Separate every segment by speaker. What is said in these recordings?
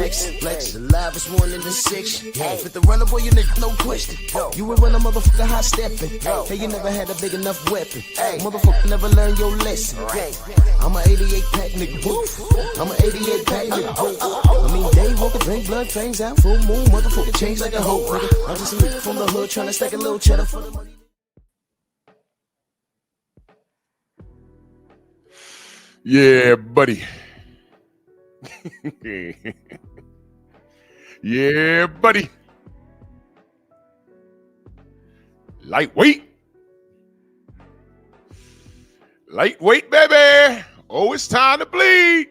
Speaker 1: flex, flex. The livest one in the section. Fit the runner, boy, you nigga, no question. You would run a motherfucker high stepping. Hey, you never had a big enough weapon. Motherfucker never learned your lesson. I'm a 88 pack nigga, woof. I'm a 88 pack nigga, woof. I mean, day walker, drink blood, fangs out, full moon, motherfucker, change like a hoe, nigga. I'm just a nigga from the hood trying to stack a little cheddar for the money.
Speaker 2: Yeah, buddy. Yeah, buddy. Lightweight. Lightweight, baby. Oh, it's time to bleed.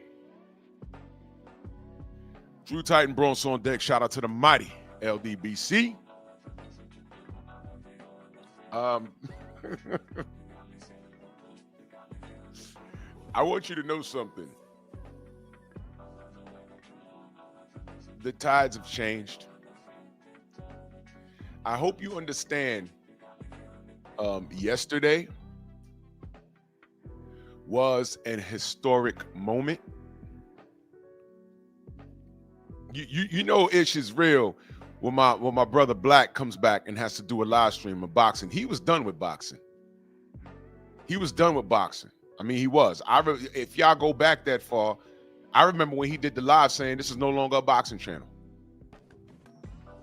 Speaker 2: Drew Titan Bronx on deck. Shout out to the mighty LDBC. I want you to know something. The tides have changed. I hope you understand. Yesterday was an historic moment. You know Ish is real when my brother Black comes back and has to do a live stream of boxing. He was done with boxing. He was done with boxing. I mean, he was. If y'all go back that far, I remember when he did the live saying this is no longer a boxing channel.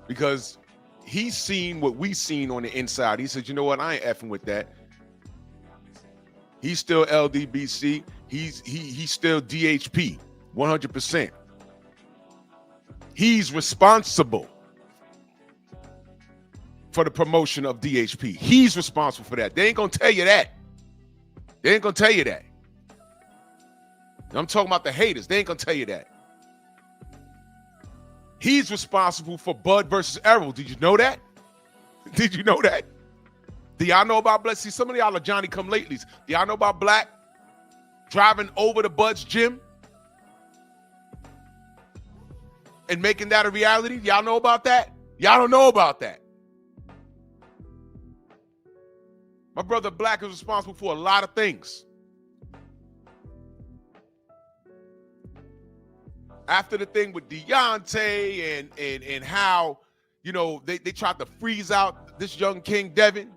Speaker 2: Because he's seen what we seen on the inside. He said, you know what? I ain't effing with that. He's still LDBC. He's still DHP, 100%. He's responsible for the promotion of DHP. He's responsible for that. They ain't gonna tell you that. They ain't gonna tell you that. I'm talking about the haters. They ain't gonna tell you that. He's responsible for Bud versus Errol. Did you know that? Did you know that? Do y'all know about Black? See, some of y'all are Johnny come latelys. Do y'all know about Black driving over to Bud's gym and making that a reality? Y'all know about that? Y'all don't know about that. My brother Black is responsible for a lot of things. After the thing with Deontay and how, you know, they tried to freeze out this young King Devin,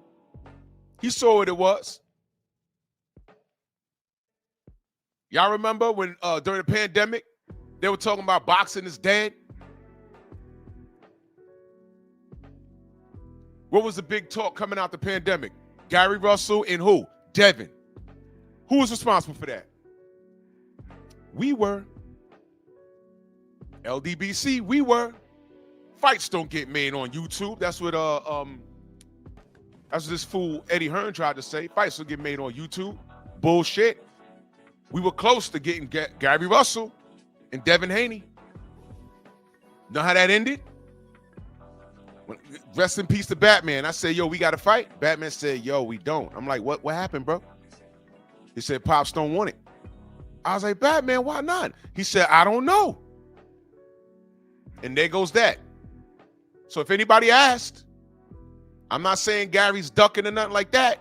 Speaker 2: he saw what it was. Y'all remember when during the pandemic, they were talking about boxing is dead? What was the big talk coming out the pandemic? Gary Russell and who? Devin. Who was responsible for that? We were. LDBC, we were. Fights don't get made on YouTube. That's what this fool Eddie Hearn tried to say. Fights don't get made on YouTube. Bullshit. We were close to getting Gary Russell and Devin Haney. Know how that ended? Rest in peace to Batman. I said, yo, we got to fight. Batman said, yo, we don't. I'm like, what happened, bro? He said, Pops don't want it. I was like, Batman, why not? He said, I don't know. And there goes that. So if anybody asked, I'm not saying Gary's ducking or nothing like that.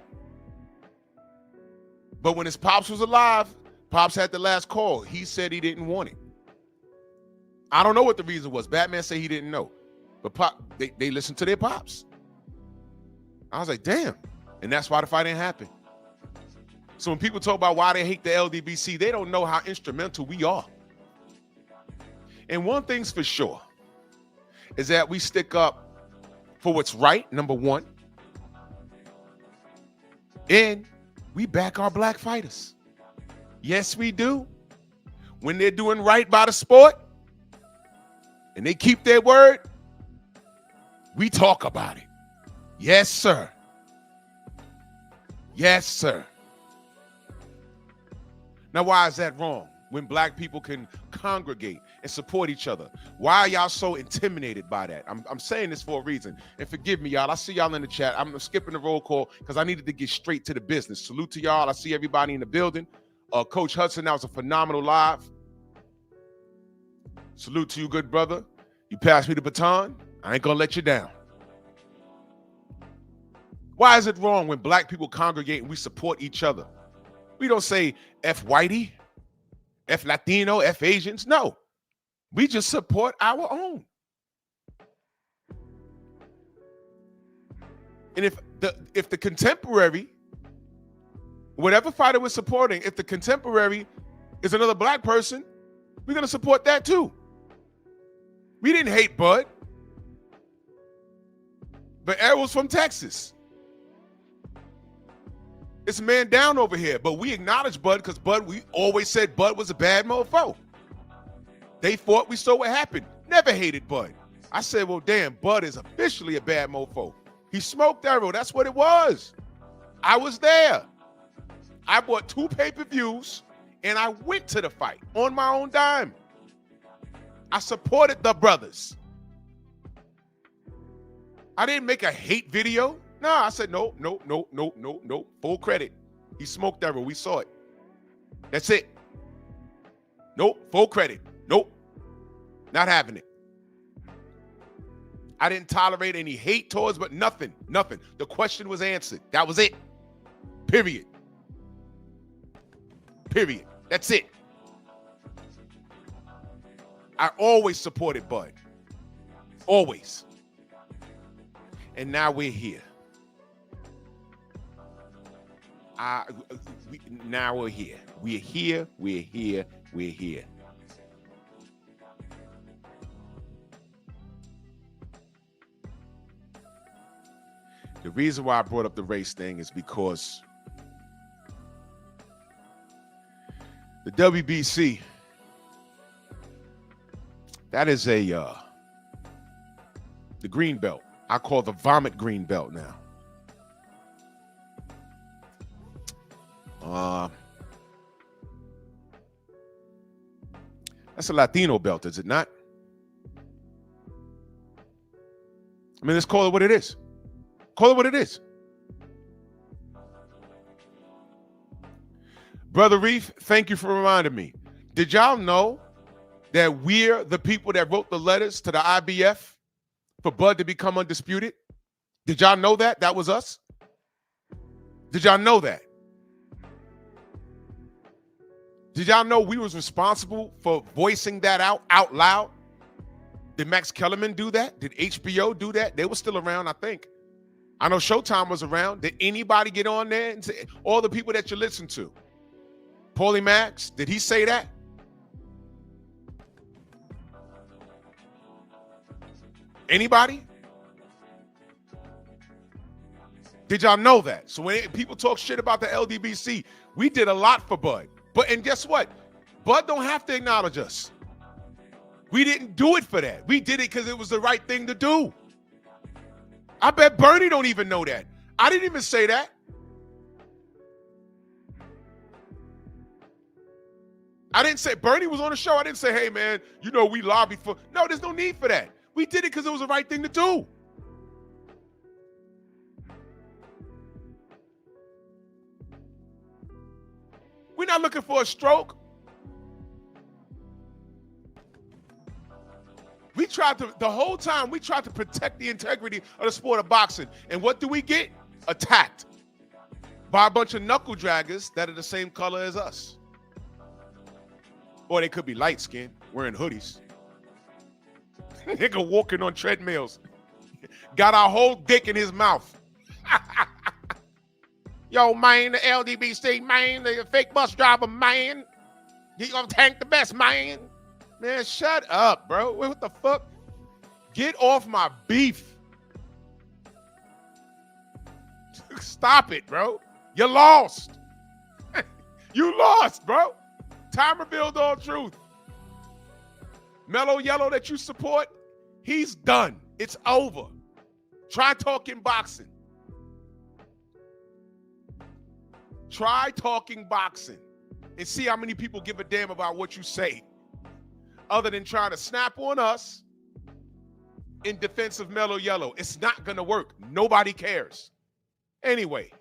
Speaker 2: But when his Pops was alive, Pops had the last call. He said he didn't want it. I don't know what the reason was. Batman said he didn't know. But they listened to their Pops. I was like, damn. And that's why the fight didn't happen. So when people talk about why they hate the LDBC, they don't know how instrumental we are. And one thing's for sure is that we stick up for what's right, number one. And we back our black fighters. Yes, we do. When they're doing right by the sport and they keep their word, we talk about it. Yes, sir. Yes, sir. Now, why is that wrong? When black people can congregate and support each other. Why are y'all so intimidated by that? I'm saying this for a reason. And forgive me, y'all. I see y'all in the chat. I'm skipping the roll call because I needed to get straight to the business. Salute to y'all. I see everybody in the building. Coach Hudson, that was a phenomenal live. Salute to you, good brother. You passed me the baton. I ain't gonna let you down. Why is it wrong when black people congregate and we support each other? We don't say F whitey, F Latino, F Asians. No. We just support our own. And if the contemporary, whatever fighter we're supporting, if the contemporary is another black person, we're going to support that too. We didn't hate Bud. But Errol's from Texas. It's a man down over here. But we acknowledge Bud because Bud, we always said Bud was a bad mofo. They fought, we saw what happened. Never hated Bud. I said, well, damn, Bud is officially a bad mofo. He smoked Errol. That's what it was. I was there. I bought 2 pay-per-views, and I went to the fight on my own dime. I supported the brothers. I didn't make a hate video. No, I said, no. Full credit. He smoked Errol. We saw it. That's it. Nope. Full credit. Nope. Not having it. I didn't tolerate any hate towards, but nothing. The question was answered. That was it. Period. That's it. I always supported Bud. Always. And now we're here. Now we're here. We're here. The reason why I brought up the race thing is because the WBC, that is the green belt. I call the vomit green belt now. That's a Latino belt, is it not? I mean, let's call it what it is. Call it what it is. Brother Reef, thank you for reminding me. Did y'all know that we're the people that wrote the letters to the IBF for Bud to become undisputed? Did y'all know that? That was us? Did y'all know that? Did y'all know we was responsible for voicing that out loud? Did Max Kellerman do that? Did HBO do that? They were still around, I think. I know Showtime was around. Did anybody get on there and say, all the people that you listen to? Paulie Max, did he say that? Anybody? Did y'all know that? So when people talk shit about the LDBC, we did a lot for Bud. And guess what? Bud don't have to acknowledge us. We didn't do it for that. We did it because it was the right thing to do. I bet Bernie don't even know that. I didn't even say that. I didn't say, Bernie was on the show. I didn't say, hey, man, you know, we lobbied for. No, there's no need for that. We did it because it was the right thing to do. We're not looking for a stroke. The whole time, we tried to protect the integrity of the sport of boxing. And what do we get? Attacked by a bunch of knuckle draggers that are the same color as us. Or they could be light skinned, wearing hoodies. Nigga walking on treadmills. Got our whole dick in his mouth. Yo, man, the LDBC, man, the fake bus driver, man. He gonna tank the best, man. Man, shut up, bro. What the fuck? Get off my beef. Stop it, bro. You lost. You lost, bro. Time revealed all truth. Mellow Yellow that you support, he's done. It's over. Try talking boxing. Try talking boxing and see how many people give a damn about what you say, other than trying to snap on us in defense of Mellow Yellow. It's not going to work. Nobody cares. Anyway.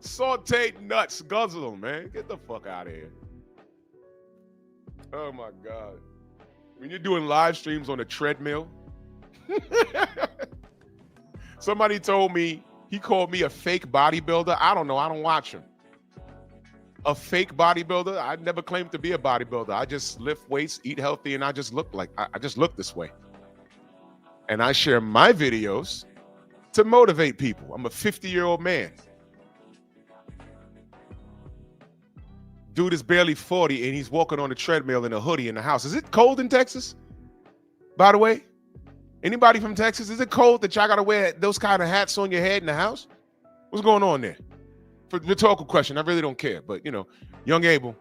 Speaker 2: Sauteed nuts, guzzle them, man. Get the fuck out of here. Oh my God. When you're doing live streams on a treadmill, somebody told me, he called me a fake bodybuilder. I don't know. I don't watch him. A fake bodybuilder? I never claimed to be a bodybuilder. I just lift weights, eat healthy, and I just look like, I just look this way. And I share my videos to motivate people. I'm a 50-year-old man. Dude is barely 40 and he's walking on a treadmill in a hoodie in the house. Is it cold in Texas? By the way, anybody from Texas, is it cold that y'all gotta wear those kind of hats on your head in the house? What's going on there? For the rhetorical question, I really don't care. But you know, Young Abel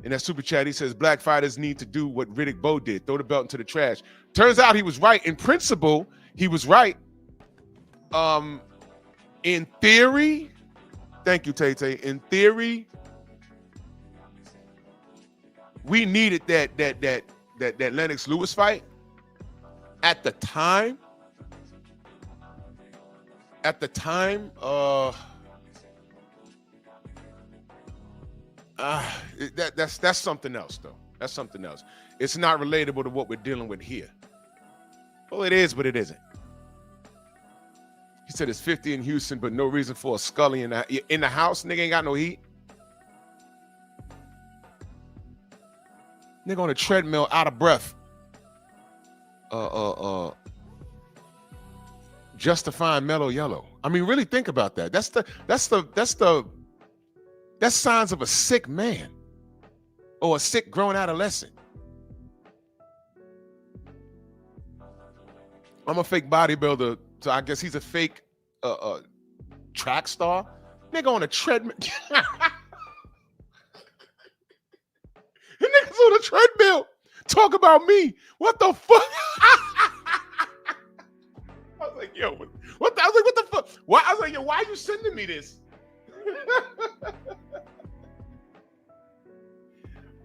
Speaker 2: in that super chat, he says black fighters need to do what Riddick Bowe did, throw the belt into the trash. Turns out he was right. In principle, he was right. In theory, thank you, Tay-Tay. In theory, we needed that Lennox Lewis fight. At the time, that's something else, though. That's something else. It's not relatable to what we're dealing with here. Well, it is, but it isn't. He said it's 50 in Houston, but no reason for a Scully in the house. Nigga ain't got no heat. Nigga on a treadmill, out of breath. Justifying mellow yellow. I mean, really think about that. That's signs of a sick man or a sick grown adolescent. I'm a fake bodybuilder, so I guess he's a fake track star. Nigga on a treadmill. The niggas on a treadmill talk about me. What the fuck? I was like, yo, what the fuck? Why? I was like, yo, why are you sending me this?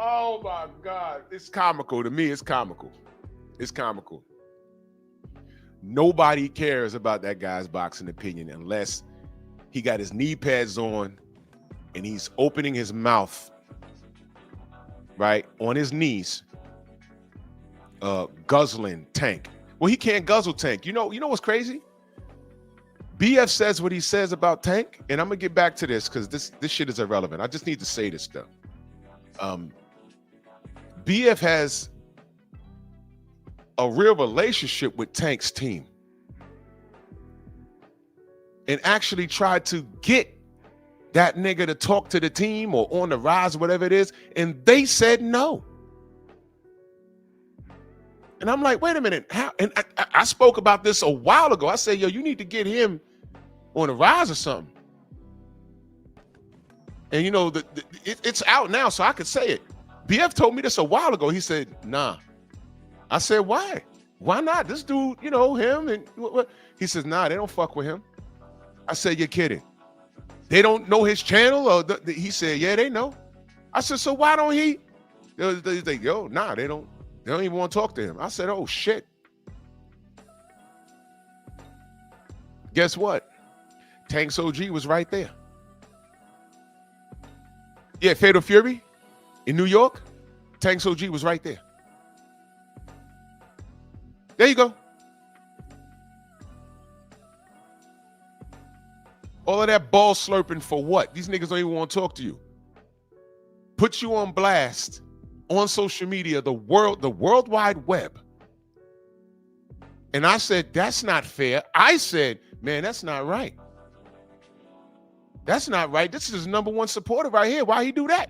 Speaker 2: Oh my God. It's comical. To me, it's comical. It's comical. Nobody cares about that guy's boxing opinion unless he got his knee pads on and he's opening his mouth, right, on his knees, guzzling Tank. Well, he can't guzzle Tank. You know what's crazy? BF says what he says about Tank, and I'm gonna get back to this because this shit is irrelevant. I just need to say this stuff. BF has a real relationship with Tank's team and actually tried to get that nigga to talk to the team or on the rise, whatever it is, and they said no. And I'm like, wait a minute, how? And I spoke about this a while ago. I said, yo, you need to get him on the rise or something. And you know, it's out now, so I could say it. BF told me this a while ago. He said, nah. I said, why? Why not? This dude, you know, him and what? He says, nah, they don't fuck with him. I said, you're kidding. They don't know his channel? Or he said, yeah, they know. I said, so why don't he? They like, yo, nah, they don't even want to talk to him. I said, oh, shit. Guess what? Tank's OG was right there. Yeah, Fatal Fury in New York, Tank's OG was right there. There you go. All of that ball slurping for what? These niggas don't even want to talk to you. Put you on blast on social media, the World Wide Web. And I said, that's not fair. I said, man, that's not right. That's not right. This is his #1 supporter right here. Why he do that?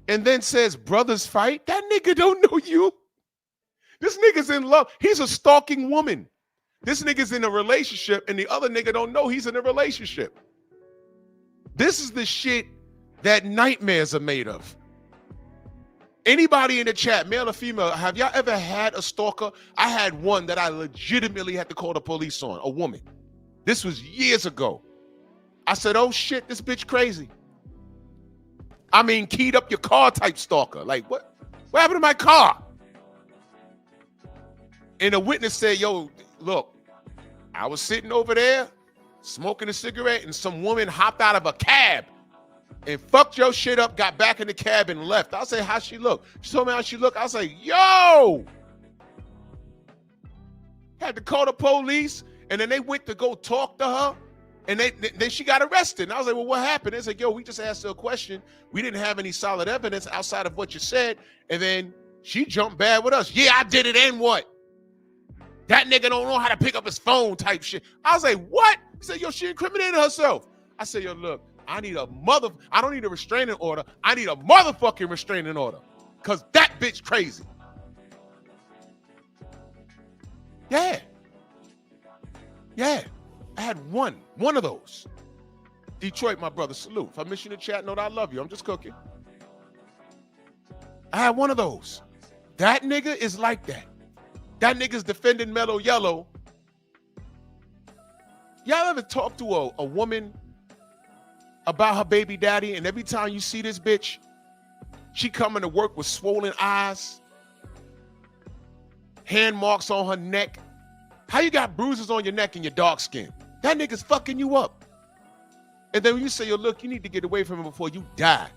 Speaker 2: And then says, brothers fight. That nigga don't know you. This nigga's in love. He's a stalking woman. This nigga's in a relationship and the other nigga don't know he's in a relationship. This is the shit that nightmares are made of. Anybody in the chat, male or female, have y'all ever had a stalker? I had one that I legitimately had to call the police on, a woman. This was years ago. I said, oh shit, this bitch crazy. I mean, keyed up your car type stalker. Like, what happened to my car? And a witness said, yo, look, I was sitting over there smoking a cigarette and some woman hopped out of a cab and fucked your shit up, got back in the cab and left. I'll say, how she look? She told me how she look. I'll say, yo! Had to call the police, and then they went to go talk to her, and then she got arrested. And I was like, well, what happened? They said, yo, we just asked her a question. We didn't have any solid evidence outside of what you said, and then she jumped bad with us. Yeah, I did it, and what? That nigga don't know how to pick up his phone type shit. I was like, what? He said, yo, she incriminated herself. I said, yo, look, I don't need a restraining order. I need a motherfucking restraining order. Because that bitch crazy. Yeah. Yeah. I had one of those. Detroit, my brother, salute. If I miss you in the chat, know that I love you. I'm just cooking. I had one of those. That nigga is like that. That nigga's defending Mellow Yellow. Y'all ever talk to a woman about her baby daddy, and every time you see this bitch, she coming to work with swollen eyes, hand marks on her neck? How you got bruises on your neck and your dark skin? That nigga's fucking you up. And then when you say, yo, look, you need to get away from him before you die,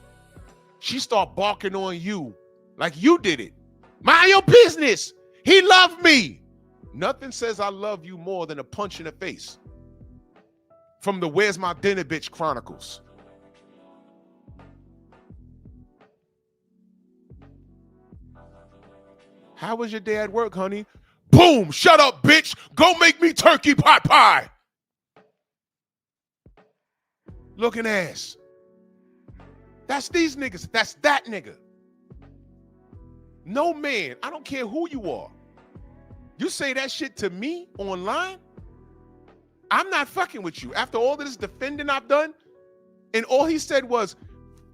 Speaker 2: she start barking on you like you did it. Mind your business. He loved me. Nothing says I love you more than a punch in the face. From the Where's My Dinner Bitch Chronicles. How was your day at work, honey? Boom! Shut up, bitch! Go make me turkey pot pie! Looking ass. That's these niggas. That's that nigga. No man, I don't care who you are. You say that shit to me online, I'm not fucking with you. After all this defending I've done, and all he said was,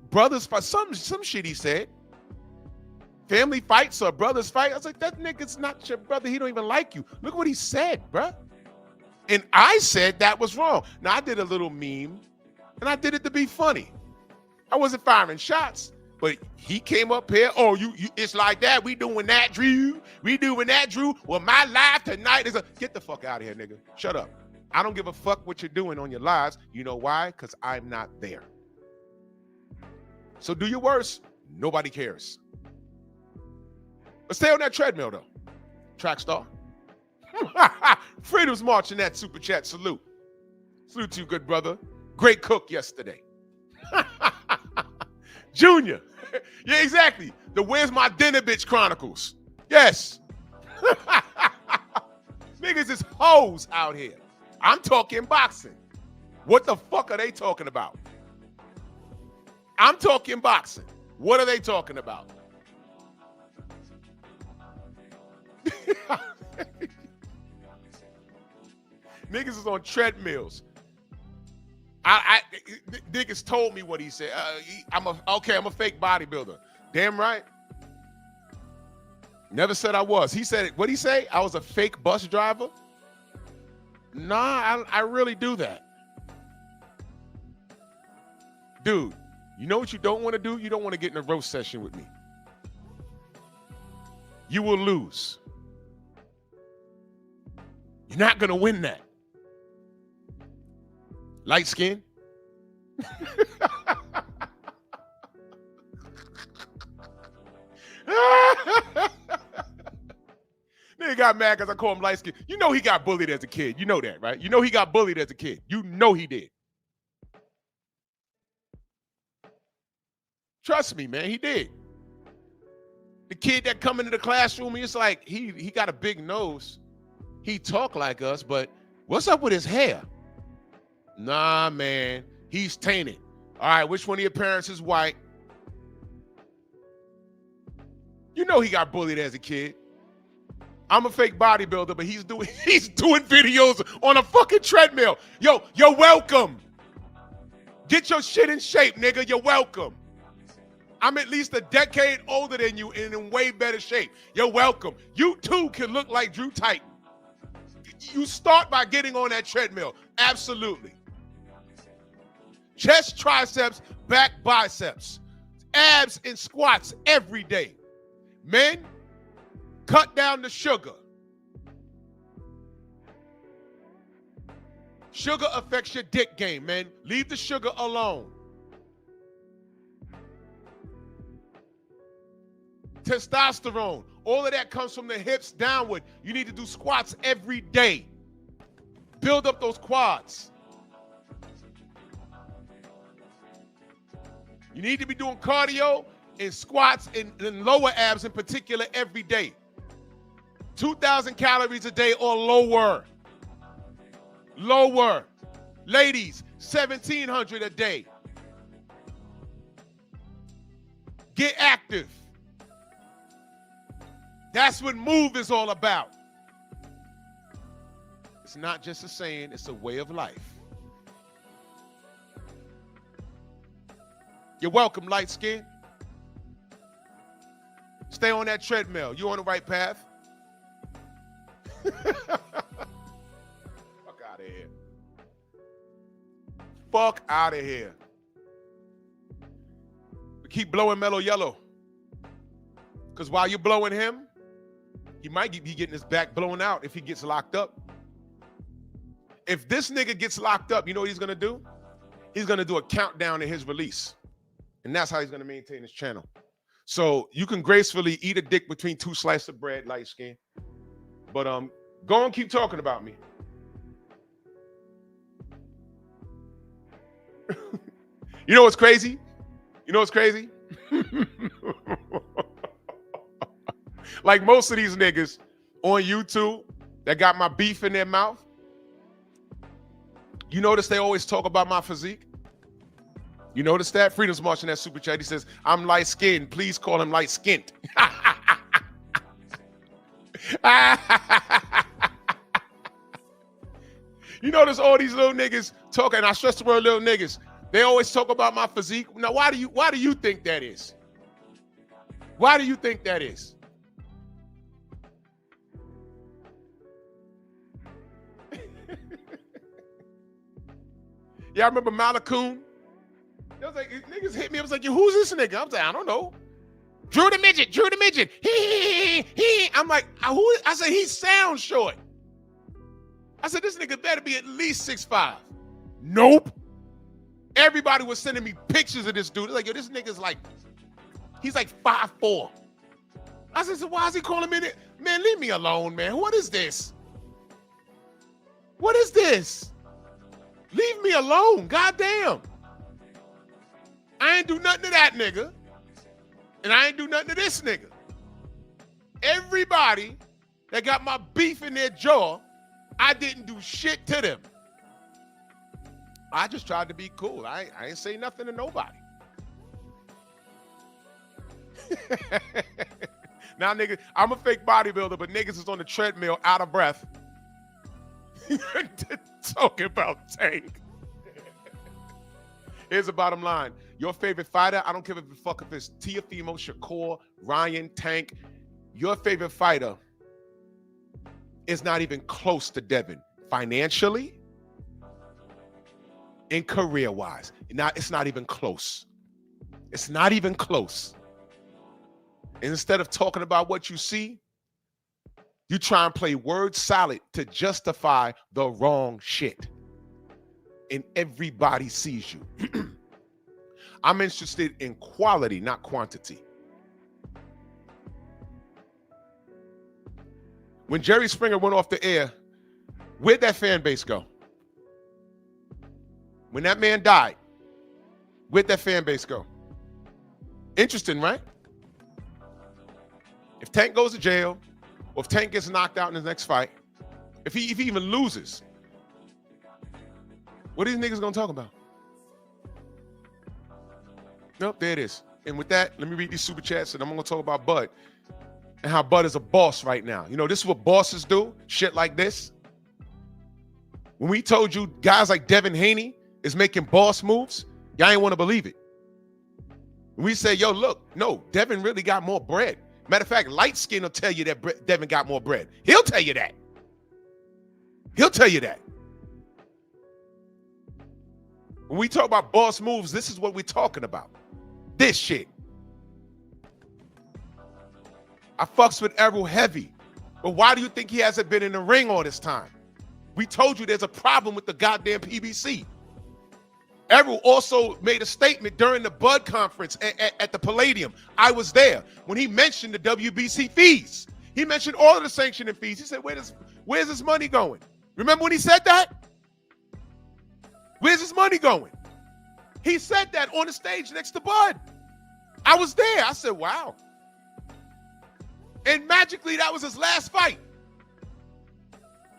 Speaker 2: brothers fight, some shit he said. Family fights or brothers fight. I was like, that nigga's not your brother. He don't even like you. Look what he said, bruh. And I said that was wrong. Now, I did a little meme, and I did it to be funny. I wasn't firing shots, but he came up here, oh, you it's like that. We doing that, Drew. We doing that, Drew. Well, my live tonight is get the fuck out of here, nigga. Shut up. I don't give a fuck what you're doing on your lives. You know why? Because I'm not there. So do your worst. Nobody cares. But stay on that treadmill, though. Track star. Freedom's March in that super chat. Salute. Salute to you, good brother. Great cook yesterday. Junior. Yeah, exactly. The Where's My Dinner Bitch Chronicles. Yes. Niggas is hoes out here. I'm talking boxing. What the fuck are they talking about? I'm talking boxing. What are they talking about? Niggas is on treadmills. Niggas told me what he said. I'm a fake bodybuilder. Damn right. Never said I was. He said, what'd he say? I was a fake bus driver? Nah, I really do that. Dude, you know what you don't want to do? You don't want to get in a roast session with me. You will lose. You're not going to win that. Light skin? Nigga got mad because I call him light skin. You know he got bullied as a kid. You know that, right? You know he got bullied as a kid. You know he did. Trust me, man, he did. The kid that come into the classroom, it's like he got a big nose. He talk like us, but what's up with his hair? Nah, man, he's tainted. All right, which one of your parents is white? You know he got bullied as a kid. I'm a fake bodybuilder, but he's doing videos on a fucking treadmill. Yo, you're welcome. Get your shit in shape, nigga. You're welcome. I'm at least a decade older than you and in way better shape. You're welcome. You too can look like Drew Titan. You start by getting on that treadmill. Absolutely. Chest, triceps, back, biceps, abs, and squats every day. Men, cut down the sugar. Sugar affects your dick game, man. Leave the sugar alone. testosterone. All of that comes from the hips downward. You need to do squats every day. Build up those quads. You need to be doing cardio and squats and lower abs in particular every day. 2,000 calories a day or lower. Lower. Ladies, 1,700 a day. Get active. That's what MOVE is all about. It's not just a saying, it's a way of life. You're welcome, light skin. Stay on that treadmill. You're on the right path. Fuck out of here. Fuck out of here. We keep blowing Mellow Yellow. Because while you're blowing him, he might be getting his back blown out if he gets locked up. If this nigga gets locked up, you know what he's going to do? He's going to do a countdown to his release. And that's how he's going to maintain his channel. So you can gracefully eat a dick between two slices of bread, light skin. But go and keep talking about me. You know what's crazy? You know what's crazy? Like most of these niggas on YouTube that got my beef in their mouth, you notice they always talk about my physique? You notice that? Freedom's marching that super chat. He says, I'm light skinned. Please call him light skinned. You notice all these little niggas talking, and I stress the word little niggas. They always talk about my physique. Now, why do you think that is? Why do you think that is? Y'all remember Malakoon? It was like, niggas hit me. I was like, yo, who's this nigga? I was like, I don't know. Drew the Midget. He. I'm like, who? I said, he sounds short. I said, this nigga better be at least 6'5". Nope. Everybody was sending me pictures of this dude. Like, yo, this nigga's like, he's like 5'4". I said, so why is he calling me that? Man, leave me alone, man. What is this? What is this? Leave me alone. Goddamn. I ain't do nothing to that nigga. And I ain't do nothing to this nigga. Everybody that got my beef in their jaw, I didn't do shit to them. I just tried to be cool. I ain't say nothing to nobody. Now, nigga, I'm a fake bodybuilder, but niggas is on the treadmill out of breath. Talking about Tank. Here's the bottom line. Your favorite fighter, I don't give a fuck if it's Teofimo, Shakur, Ryan, Tank. Your favorite fighter is not even close to Devin. Financially and career-wise. It's not even close. It's not even close. And instead of talking about what you see, you try and play word salad to justify the wrong shit. And everybody sees you. I'm interested in quality, not quantity. When Jerry Springer went off the air, where'd that fan base go? When that man died, where'd that fan base go? Interesting, right? If Tank goes to jail, or if Tank gets knocked out in his next fight, if he even loses, what are these niggas gonna talk about? Nope, there it is. And with that, let me read these super chats, and I'm gonna talk about Bud and how Bud is a boss right now. You know, this is what bosses do, shit like this. When we told you guys like Devin Haney is making boss moves, y'all ain't want to believe it. When we say, yo, look, no, Devin really got more bread. Matter of fact, light skin will tell you that Devin got more bread. He'll tell you that. He'll tell you that. When we talk about boss moves, this is what we're talking about. This shit. I fucks with Errol heavy. But why do you think he hasn't been in the ring all this time? We told you there's a problem with the goddamn PBC. Errol also made a statement during the Bud conference at the Palladium. I was there when he mentioned the WBC fees. He mentioned all of the sanctioning fees. He said, where's this money going? Remember when he said that? Where's this money going? He said that on the stage next to Bud. I was there. I said, wow. And magically, that was his last fight.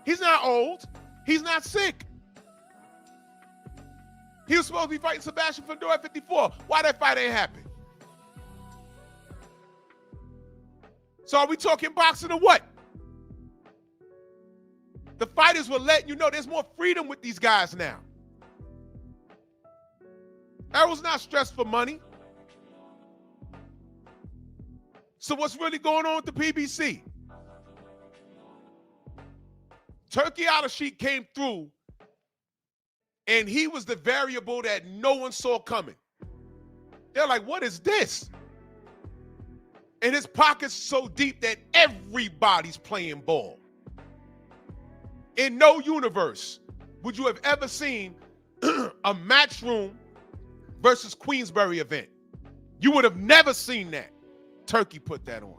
Speaker 2: He's not old. He's not sick. He was supposed to be fighting Sebastian Fundora at 54. Why that fight ain't happen? So are we talking boxing or what? The fighters were letting you know there's more freedom with these guys now. Errol's not stressed for money. So what's really going on with the PBC? Turkey Al-Sheikh came through, and he was the variable that no one saw coming. They're like, what is this? And his pocket's so deep that everybody's playing ball. In no universe would you have ever seen a Matchroom versus Queensberry event. You would have never seen that. Turkey put that on.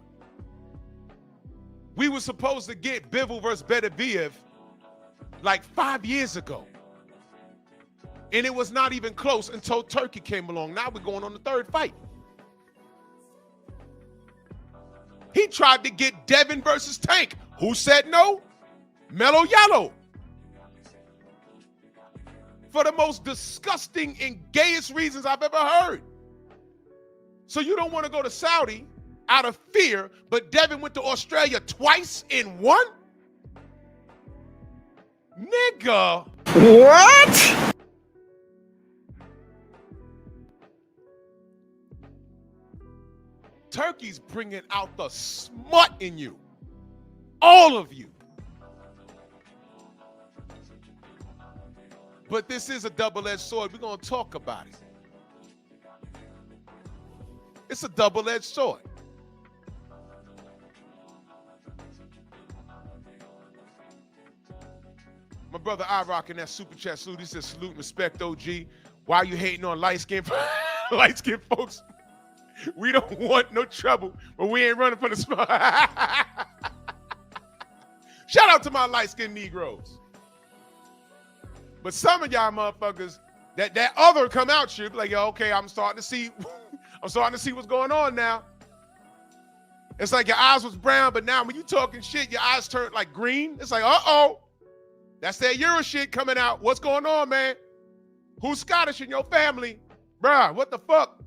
Speaker 2: We were supposed to get Bivol versus Beterbiev like 5 years ago. And it was not even close until Turkey came along. Now we're going on the third fight. He tried to get Devin versus Tank. Who said no? Mellow Yellow. For the most disgusting and gayest reasons I've ever heard. So you don't want to go to Saudi out of fear, but Devin went to Australia twice in one? Nigga.
Speaker 3: What?
Speaker 2: Turkey's bringing out the smut in you. All of you. But this is a double-edged sword. We're going to talk about it. It's a double-edged sword. My brother iRock in that super chat salute. He says, salute and respect, OG. Why are you hating on light-skinned folks? We don't want no trouble, but we ain't running from the smoke. Shout out to my light-skinned Negroes. But some of y'all motherfuckers, that other come out you, be like, yo, okay, I'm starting to see what's going on now. It's like your eyes was brown, but now when you talking shit, your eyes turn like green. It's like, uh-oh. That's that Euro shit coming out. What's going on, man? Who's Scottish in your family? Bruh, what the fuck?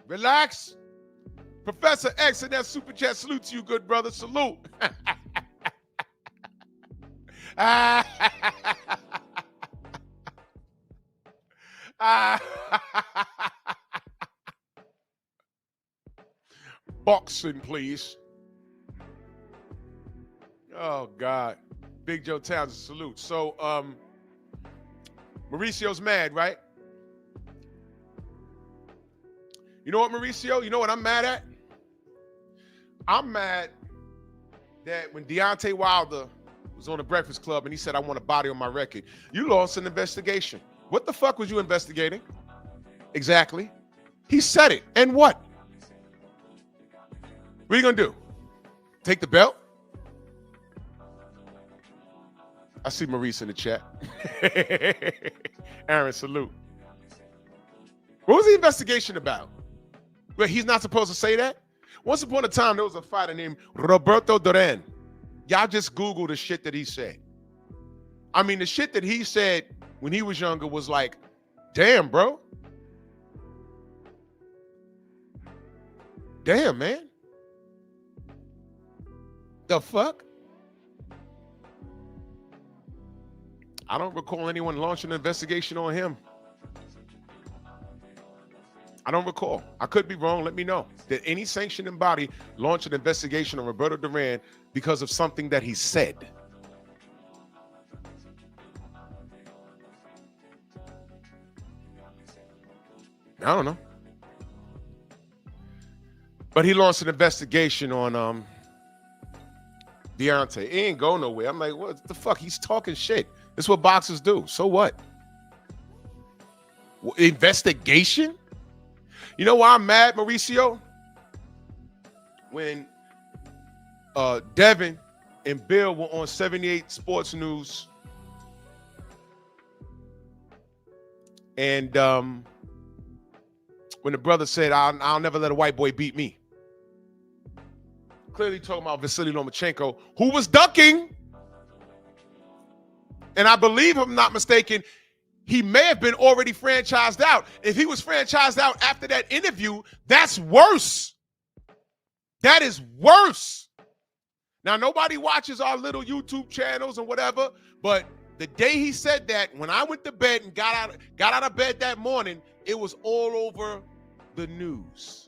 Speaker 2: Relax. Professor X in that super chat. Salute to you, good brother. Salute. Boxing, please. Oh, God. Big Joe Townsend, salute. So, Mauricio's mad, right? You know what, Mauricio? You know what I'm mad at? I'm mad that when Deontay Wilder was on the Breakfast Club and he said, I want a body on my record, you lost an investigation. What the fuck was you investigating? Exactly. He said it. And what? What are you going to do? Take the belt? I see Maurice in the chat. Aaron, salute. What was the investigation about? Wait, he's not supposed to say that? Once upon a time, there was a fighter named Roberto Duran. Y'all just Google the shit that he said. I mean, the shit that he said when he was younger was like, damn, bro. Damn, man. The fuck? I don't recall anyone launching an investigation on him. I don't recall. I could be wrong. Let me know. Did any sanctioning body launch an investigation on Roberto Duran because of something that he said? I don't know. But he launched an investigation on Deontay. It ain't go nowhere. I'm like, what the fuck? He's talking shit. This is what boxers do. So what? Investigation? You know why I'm mad, Mauricio? When Devin and Bill were on 78 Sports News, and when the brother said, I'll never let a white boy beat me. Clearly talking about Vasily Lomachenko, who was ducking. And I believe, if I'm not mistaken, he may have been already franchised out. If he was franchised out after that interview, that's worse. That is worse. Now, nobody watches our little YouTube channels and whatever, but the day he said that, when I went to bed and got out of bed that morning, it was all over the news.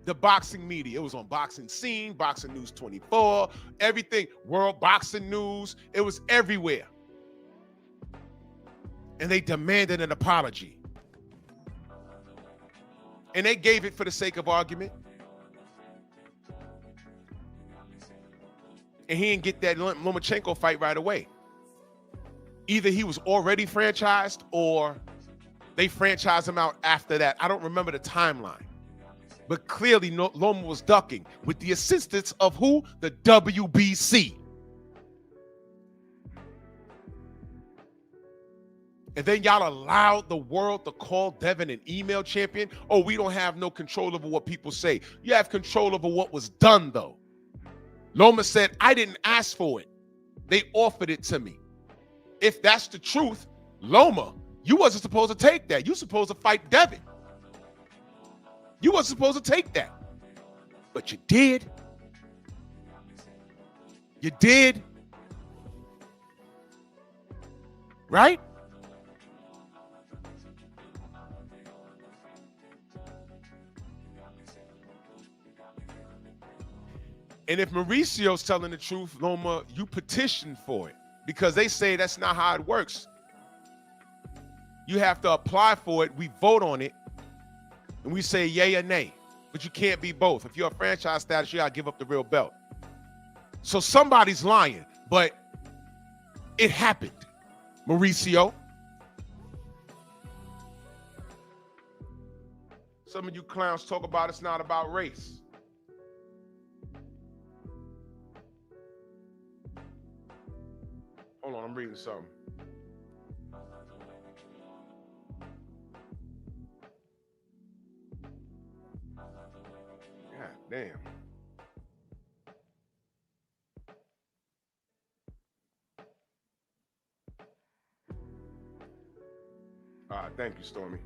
Speaker 2: The boxing media. It was on Boxing Scene, Boxing News 24, everything, World Boxing News. It was everywhere. And they demanded an apology. And they gave it for the sake of argument. And he didn't get that Lomachenko fight right away. Either he was already franchised or they franchised him out after that. I don't remember the timeline. But clearly Loma was ducking with the assistance of who? The WBC. And then y'all allowed the world to call Devin an email champion. Oh, we don't have no control over what people say. You have control over what was done, though. Loma said, I didn't ask for it. They offered it to me. If that's the truth, Loma, you wasn't supposed to take that. You supposed to fight Devin. You wasn't supposed to take that. But you did. You did. Right? And if Mauricio's telling the truth, Loma, you petitioned for it because they say that's not how it works. You have to apply for it. We vote on it. And we say yay or nay. But you can't be both. If you're a franchise status, you got to give up the real belt. So somebody's lying. But it happened, Mauricio. Some of you clowns talk about it's not about race. Hold on, I'm reading something. God damn. All right, thank you, Stormy.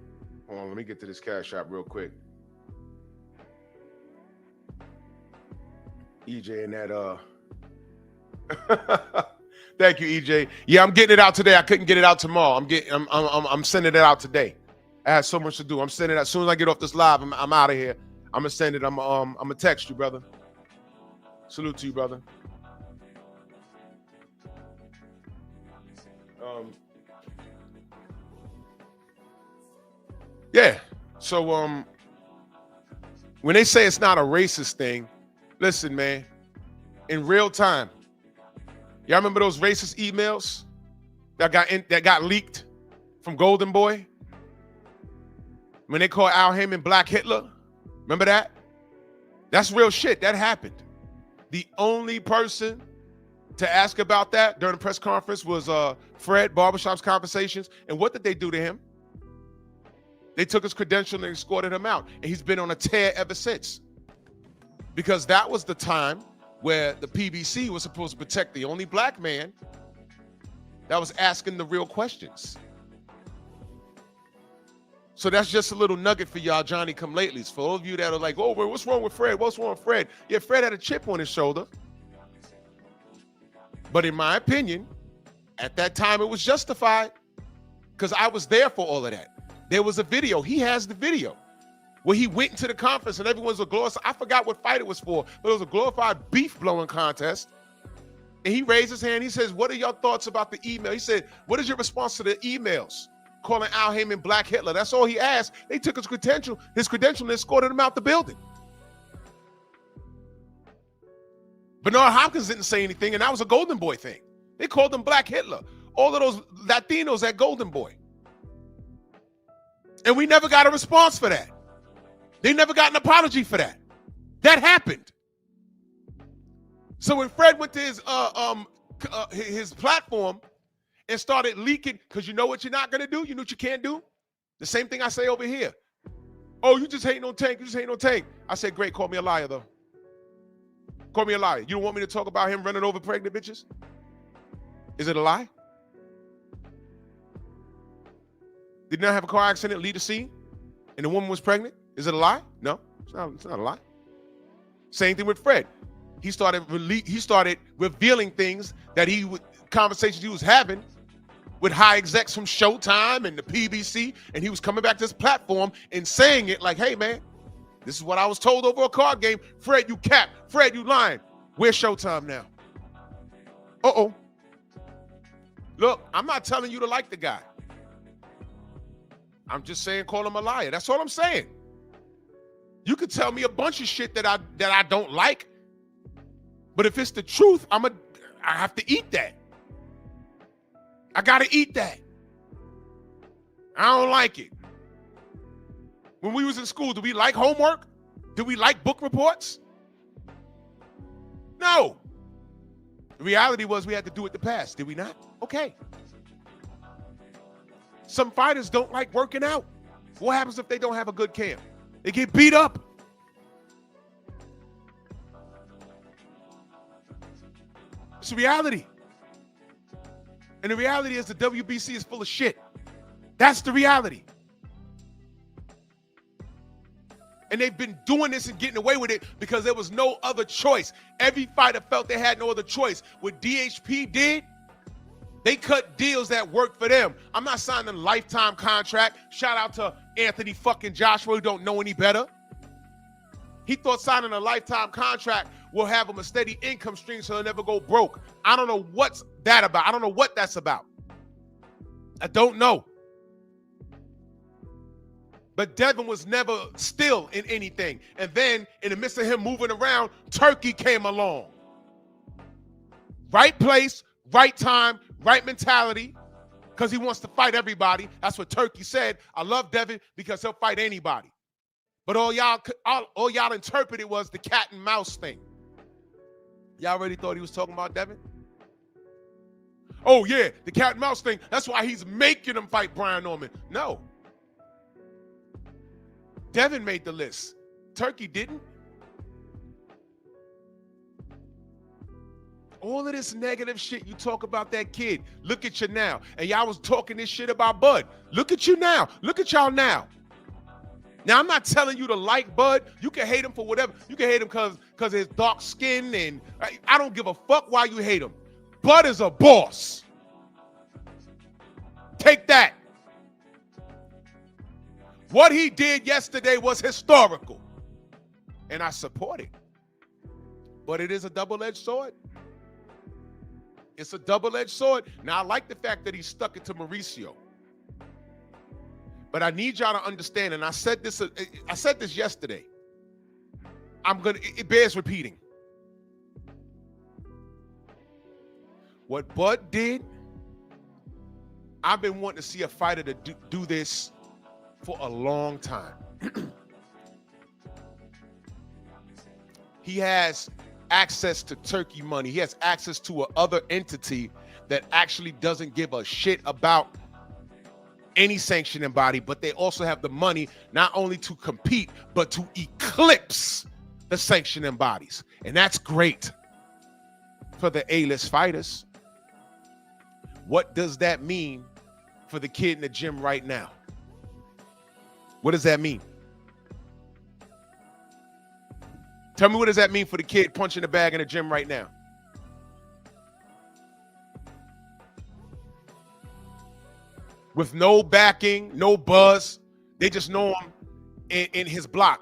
Speaker 2: Hold on, let me get to this cash app real quick. EJ and that Thank you, EJ. Yeah, I'm getting it out today. I couldn't get it out tomorrow. I'm sending it out today. I had so much to do. I'm sending it out. As soon as I get off this live, I'm out of here. I'm gonna send it. I'm gonna text you, brother. Salute to you, brother. Yeah. So when they say it's not a racist thing, listen, man. In real time, y'all remember those racist emails that got leaked from Golden Boy? When they called Al Heyman Black Hitler? Remember that? That's real shit. That happened. The only person to ask about that during the press conference was Fred, Barbershop's Conversations. And what did they do to him? They took his credential and escorted him out. And he's been on a tear ever since. Because that was the time where the PBC was supposed to protect the only black man that was asking the real questions. So that's just a little nugget for y'all Johnny-come-latelys. For all of you that are like, oh, what's wrong with Fred? What's wrong with Fred? Yeah, Fred had a chip on his shoulder. But in my opinion, at that time, it was justified because I was there for all of that. There was a video. He has the video where he went into the conference and everyone's a glorified, I forgot what fight it was for, but it was a glorified beef blowing contest. And he raised his hand. He says, what are your thoughts about the email? He said, what is your response to the emails calling Al Heyman Black Hitler? That's all he asked. They took his credential and escorted him out the building. Bernard Hopkins didn't say anything, and that was a Golden Boy thing. They called him Black Hitler. All of those Latinos at Golden Boy. And we never got a response for that. They never got an apology for that. That happened. So when Fred went to his platform and started leaking, because you know what you're not going to do? You know what you can't do? The same thing I say over here. Oh, you just hating on Tank. You just hating on Tank. I said, great, call me a liar, though. Call me a liar. You don't want me to talk about him running over pregnant bitches? Is it a lie? Did he not have a car accident, lead a scene, and the woman was pregnant? Is it a lie? No, it's not a lie. Same thing with Fred. He started revealing things that conversations he was having with high execs from Showtime and the PBC, and he was coming back to his platform and saying it like, hey, man, this is what I was told over a card game. Fred, you cap. Fred, you lying. Where's Showtime now? Uh-oh. Look, I'm not telling you to like the guy. I'm just saying call him a liar. That's all I'm saying. You could tell me a bunch of shit that I don't like, but if it's the truth, I have to eat that. I gotta eat that. I don't like it. When we was in school, did we like homework? Did we like book reports? No. The reality was we had to do it the past. Did we not? Okay. Some fighters don't like working out. What happens if they don't have a good camp? They get beat up. It's a reality. And the reality is the WBC is full of shit. That's the reality. And they've been doing this and getting away with it because there was no other choice. Every fighter felt they had no other choice. What DHP did, they cut deals that worked for them. I'm not signing a lifetime contract. Shout out to Anthony fucking Joshua who don't know any better. He thought signing a lifetime contract will have him a steady income stream so he'll never go broke. I don't know what's that about. I don't know what that's about. I don't know. But Devin was never still in anything. And then in the midst of him moving around, Turkey came along. Right place, right time, right mentality, because he wants to fight everybody. That's what Turkey said. I love Devin because he'll fight anybody. But all y'all interpreted was the cat and mouse thing. Y'all already thought he was talking about Devin? Oh, yeah, the cat and mouse thing. That's why he's making him fight Brian Norman. No. Devin made the list. Turkey didn't. All of this negative shit you talk about that kid. Look at you now. And y'all was talking this shit about Bud. Look at you now. Look at y'all now. Now, I'm not telling you to like Bud. You can hate him for whatever. You can hate him because of his dark skin, and I don't give a fuck why you hate him. Bud is a boss. Take that. What he did yesterday was historical, and I support it. But it is a double-edged sword. It's a double-edged sword. Now, I like the fact that he stuck it to Mauricio. But I need y'all to understand, and I said this yesterday. It bears repeating. What Bud did, I've been wanting to see a fighter to do this for a long time. He has access to Turkey money. He has access to another entity that actually doesn't give a shit about any sanctioning body, but they also have the money not only to compete, but to eclipse the sanctioning bodies. And that's great for the A-list fighters. What does that mean for the kid in the gym right now? What does that mean? Tell me, what does that mean for the kid punching the bag in the gym right now? With no backing, no buzz. They just know him in his block.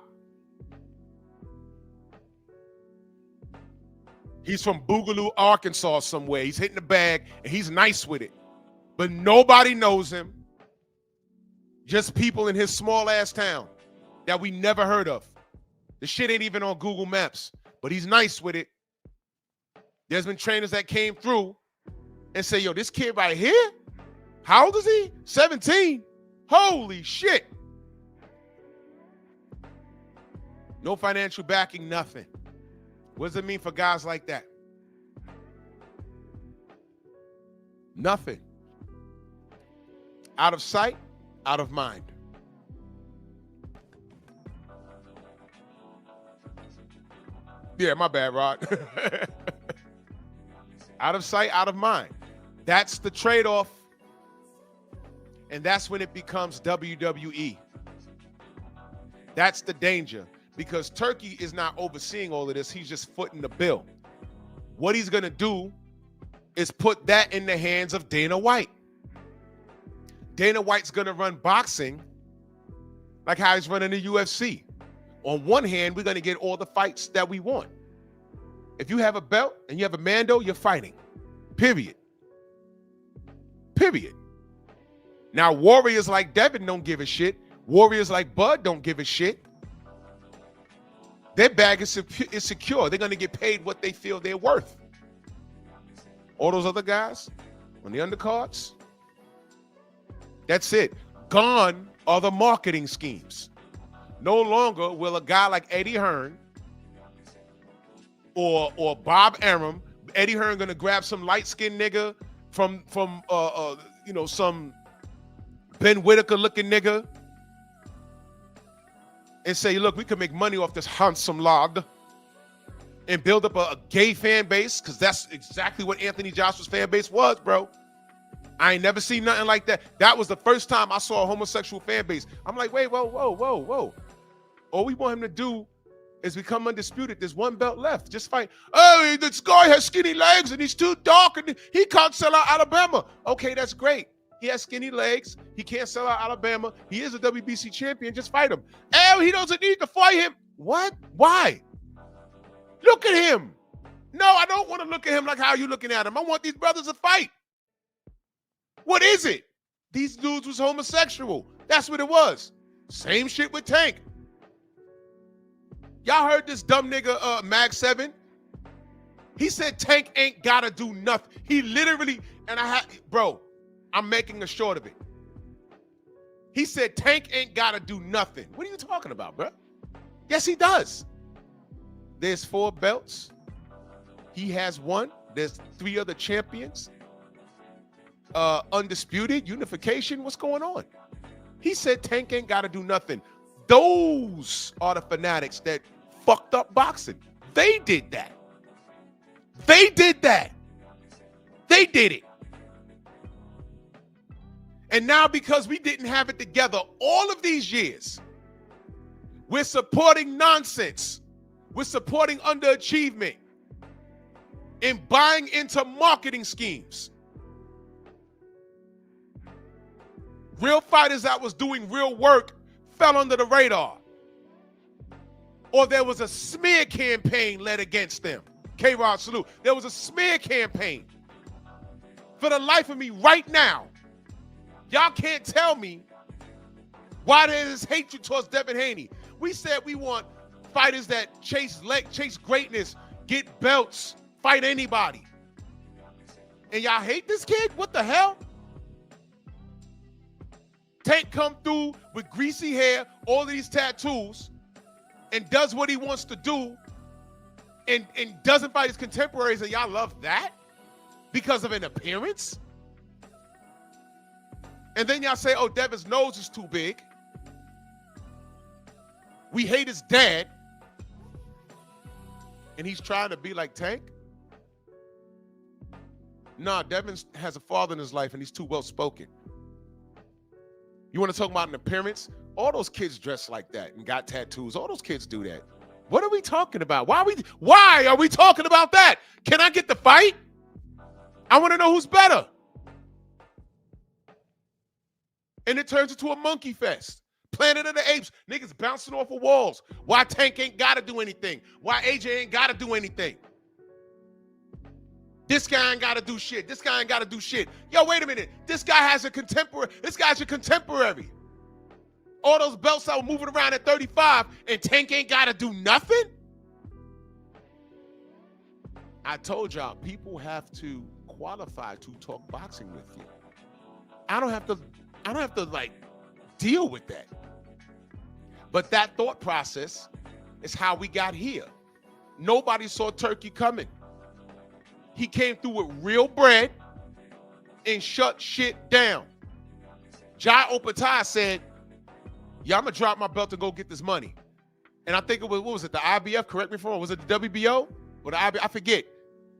Speaker 2: He's from Boogaloo, Arkansas somewhere. He's hitting the bag, and he's nice with it. But nobody knows him. Just people in his small-ass town that we never heard of. The shit ain't even on Google Maps, but he's nice with it. There's been trainers that came through and say, yo, this kid right here, how old is he? 17. Holy shit. No financial backing, nothing. What does it mean for guys like that? Nothing. Out of sight, out of mind. Yeah, my bad, Rod. Out of sight, out of mind. That's the trade-off. And that's when it becomes WWE. That's the danger. Because Turkey is not overseeing all of this. He's just footing the bill. What he's going to do is put that in the hands of Dana White. Dana White's going to run boxing like how he's running the UFC. On one hand, we're going to get all the fights that we want. If you have a belt and you have a Mando, you're fighting. Period. Period. Now, warriors like Devin don't give a shit. Warriors like Bud don't give a shit. Their bag is secure. They're going to get paid what they feel they're worth. All those other guys on the undercards, that's it. Gone are the marketing schemes. No longer will a guy like Eddie Hearn or Bob Arum, Eddie Hearn gonna grab some light-skinned nigga from some Ben Whitaker looking nigga and say, look, we can make money off this handsome lad and build up a gay fan base, because that's exactly what Anthony Joshua's fan base was, bro. I ain't never seen nothing like that. That was the first time I saw a homosexual fan base. I'm like, wait, whoa. All we want him to do is become undisputed. There's one belt left. Just fight. Oh, this guy has skinny legs and he's too dark and he can't sell out Alabama. Okay, that's great. He has skinny legs. He can't sell out Alabama. He is a WBC champion. Just fight him. Oh, he doesn't need to fight him. What? Why? Look at him. No, I don't want to look at him like how you looking at him. I want these brothers to fight. What is it? These dudes was homosexual. That's what it was. Same shit with Tank. Y'all heard this dumb nigga, Mag 7? He said Tank ain't gotta do nothing. He literally, bro, I'm making a short of it. He said Tank ain't gotta do nothing. What are you talking about, bro? Yes, he does. There's 4 belts. He has 1. There's 3 other champions. Undisputed, unification, what's going on? He said Tank ain't gotta do nothing. Those are the fanatics that fucked up boxing. They did that. They did that. They did it. And now, because we didn't have it together all of these years, we're supporting nonsense. We're supporting underachievement and buying into marketing schemes. Real fighters that was doing real work fell under the radar. Or there was a smear campaign led against them. K-Rod, salute. There was a smear campaign. For the life of me right now, y'all can't tell me why there's hatred towards Devin Haney. We said we want fighters that chase greatness, get belts, fight anybody. And y'all hate this kid? What the hell? Tank come through with greasy hair, all of these tattoos, and does what he wants to do, and doesn't fight his contemporaries, and y'all love that because of an appearance? And then y'all say, oh, Devin's nose is too big. We hate his dad. And he's trying to be like Tank? Nah, Devin has a father in his life, and he's too well-spoken. You want to talk about an appearance? All those kids dress like that and got tattoos. All those kids do that. What are we talking about? Why are we talking about that? Can I get the fight? I want to know who's better. And it turns into a monkey fest. Planet of the Apes. Niggas bouncing off of walls. Why Tank ain't got to do anything? Why AJ ain't got to do anything? This guy ain't got to do shit. This guy ain't got to do shit. Yo, wait a minute. This guy has a contemporary. This guy's a contemporary. All those belts that were moving around at 35 and Tank ain't got to do nothing? I told y'all, people have to qualify to talk boxing with you. I don't have to like deal with that. But that thought process It's how we got here. Nobody saw Turkey coming. He came through with real bread and shut shit down. Jai Opatai said, yeah, I'm going to drop my belt to go get this money. And I think it was, what was it, the IBF? Correct me if I'm wrong. Was it the WBO or the IBF? I forget.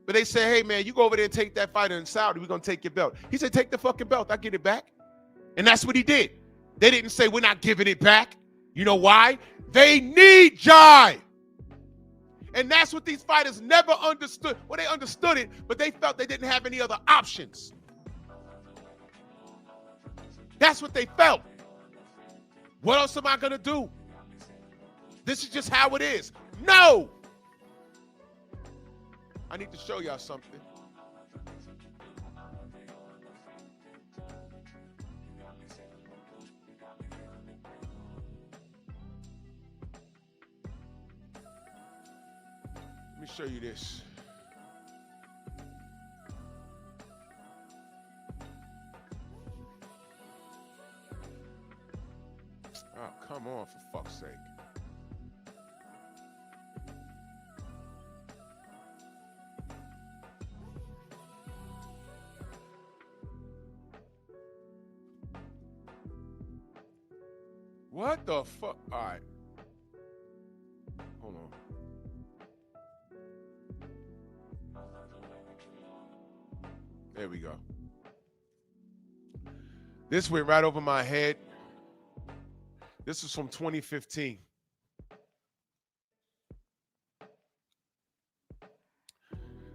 Speaker 2: But they said, hey, man, you go over there and take that fight in Saudi. We're going to take your belt. He said, take the fucking belt. I'll get it back. And that's what he did. They didn't say, we're not giving it back. You know why? They need Jai. And that's what these fighters never understood. Well, they understood it, but they felt they didn't have any other options. That's what they felt. What else am I going to do? This is just how it is. No! I need to show y'all something. Let me show you this. Oh, come on, for fuck's sake. What the fuck? All right. Hold on. There we go. This went right over my head. This is from 2015.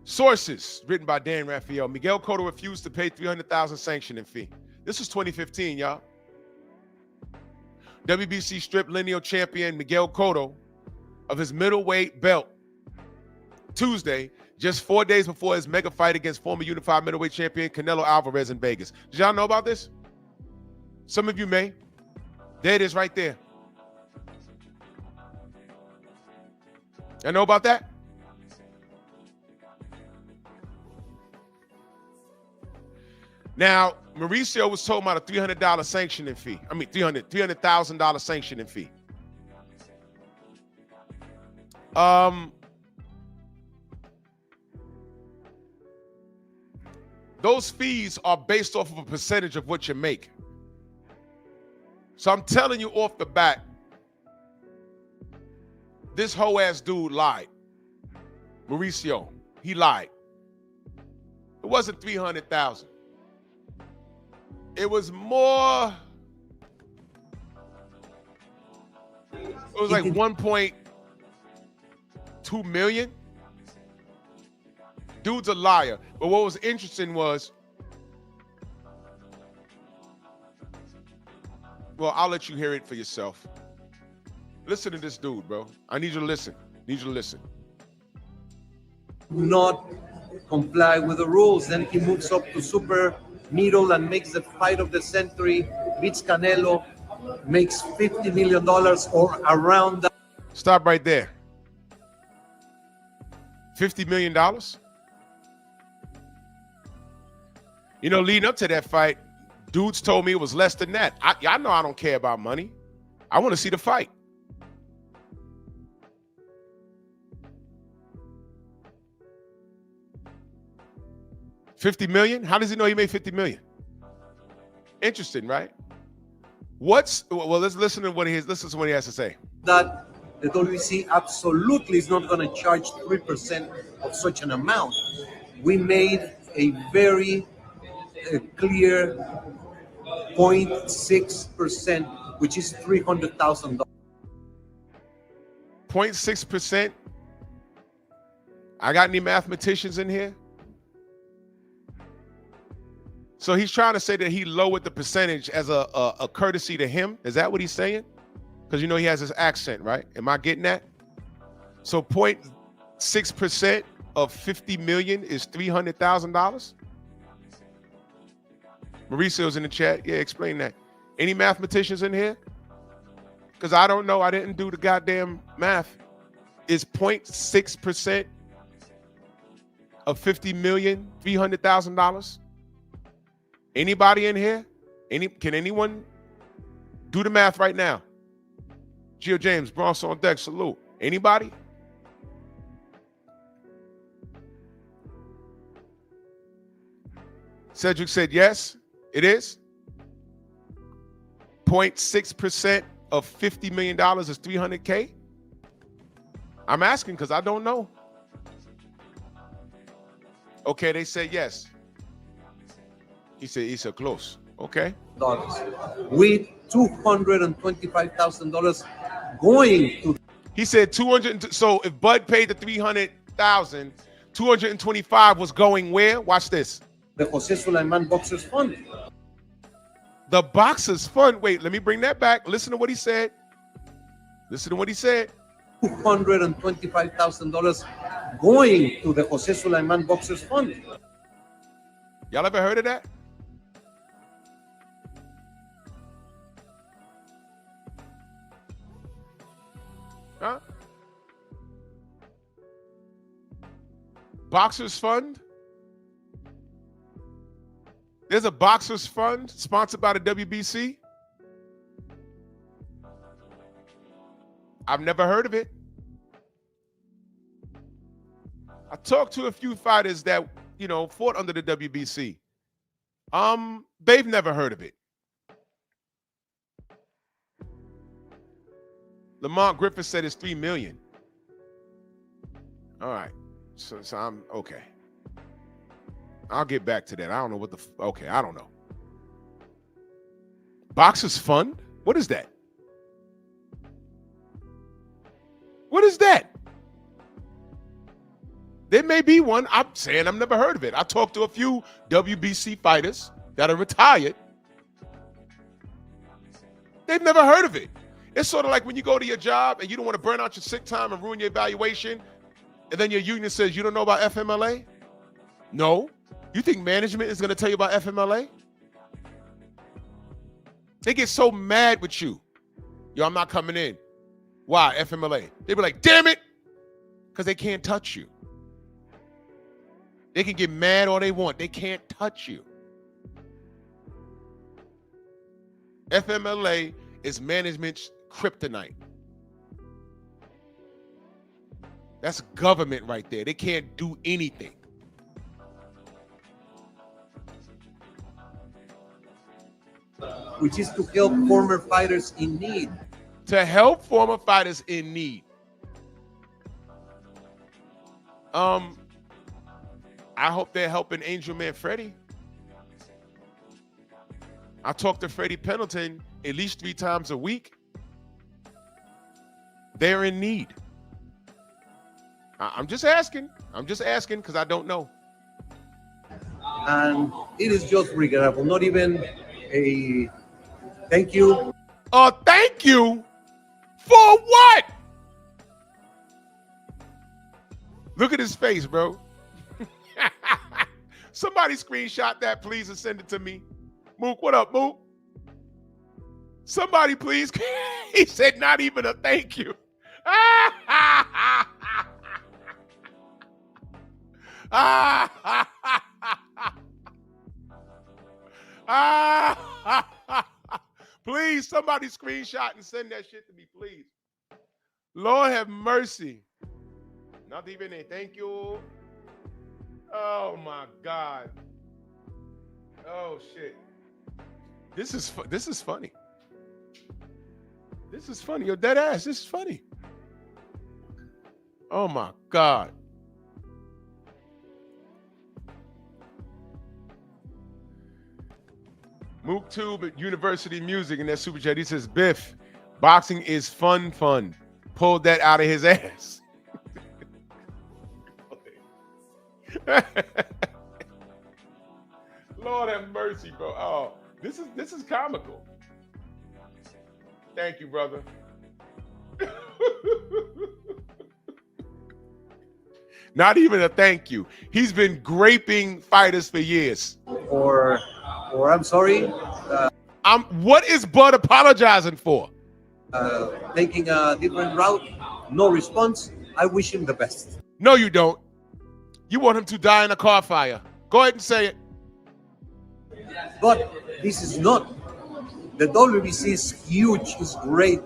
Speaker 2: Sources, written by Dan Raphael. Miguel Cotto refused to pay $300,000 sanctioning fee. This was 2015, y'all. WBC strip lineal champion Miguel Cotto of his middleweight belt Tuesday, just 4 days before his mega fight against former unified middleweight champion Canelo Alvarez in Vegas. Did y'all know about this? Some of you may. There it is right there. Y'all know about that? Now, Mauricio was told about a $300 sanctioning fee. I mean, $300,000 sanctioning fee. Those fees are based off of a percentage of what you make. So I'm telling you off the bat, this hoe ass dude lied. Mauricio, he lied. It wasn't 300,000. It was more. It was like 1.2 million. Dude's a liar. But what was interesting was, well, I'll let you hear it for yourself. Listen to this dude, bro. I need you to listen.
Speaker 3: Not comply with the rules. Then he moves up to super middle and makes the fight of the century, beats Canelo, makes $50 million or around that.
Speaker 2: Stop right there. $50 million? You know, leading up to that fight, dudes told me it was less than that. Y'all know I don't care about money. I want to see the fight. $50 million? How does he know he made $50 million? Interesting, right? Well, let's listen to what he has to say.
Speaker 3: That the WBC absolutely is not going to charge 3% of such an amount. We made a very clear 0.6%, which is $300,000.
Speaker 2: 0.6%? I got any mathematicians in here? So he's trying to say that he lowered the percentage as a courtesy to him. Is that what he's saying? Because you know he has his accent, right? Am I getting that? So 0.6% of 50 million is $300,000? Mauricio's in the chat. Yeah, explain that. Any mathematicians in here? Because I don't know. I didn't do the goddamn math. Is 0.6% of 50 million $300,000? Anybody in here? Can anyone do the math right now? Gio James, Bronx on deck, salute. Anybody? Cedric said yes, it is. 0.6% of $50 million is $300K. I'm asking because I don't know. Okay, they said yes. He said close. Okay.
Speaker 3: With $225,000 going to.
Speaker 2: He said 200. So if Bud paid the 300,000, 225 was going where? Watch this.
Speaker 3: The Jose Sulaiman Boxers Fund.
Speaker 2: The Boxers Fund. Wait, let me bring that back. Listen to what he said. Listen to what he said.
Speaker 3: $225,000 going to the Jose Sulaiman Boxers Fund.
Speaker 2: Y'all ever heard of that? Huh? Boxers Fund? There's a Boxers Fund sponsored by the WBC? I've never heard of it. I talked to a few fighters that, you know, fought under the WBC. They've never heard of it. Lamont Griffith said it's $3 million. All right. So I'm okay. I'll get back to that. I don't know what the okay, I don't know. Boxers Fund? What is that? What is that? There may be one. I'm saying I've never heard of it. I talked to a few WBC fighters that are retired. They've never heard of it. It's sort of like when you go to your job and you don't want to burn out your sick time and ruin your evaluation, and then your union says, you don't know about FMLA? No. You think management is going to tell you about FMLA? They get so mad with you. Yo, I'm not coming in. Why? FMLA. They be like, damn it, because they can't touch you. They can get mad all they want. They can't touch you. FMLA is management's kryptonite. That's government right there. They can't do anything.
Speaker 3: Which is to help former fighters in need.
Speaker 2: To help former fighters in need. I hope they're helping Angel Man Freddie. I talk to Freddie Pendleton at least 3 times a week. They're in need. I'm just asking. I'm just asking because I don't know.
Speaker 3: And it is just regrettable. Not even a thank you.
Speaker 2: Thank you? For what? Look at his face, bro. Somebody screenshot that, please, and send it to me. Mook, what up, Mook? Somebody, please. He said not even a thank you. Please, somebody screenshot and send that shit to me, please. Lord have mercy. Not even a thank you. Oh my God. Oh shit. This is funny. This is funny. Yo, dead ass. This is funny. Oh my God. Mook Tube at University Music in that super chat. He says, Biff, boxing is fun. Pulled that out of his ass. Lord have mercy, bro. Oh, this is comical. Thank you, brother. Not even a thank you. He's been graping fighters for years.
Speaker 3: Or I'm sorry.
Speaker 2: What is Bud apologizing for?
Speaker 3: Taking a different route. No response. I wish him the best.
Speaker 2: No, you don't. You want him to die in a car fire. Go ahead and say it.
Speaker 3: But this is not. The WBC is huge. It's great.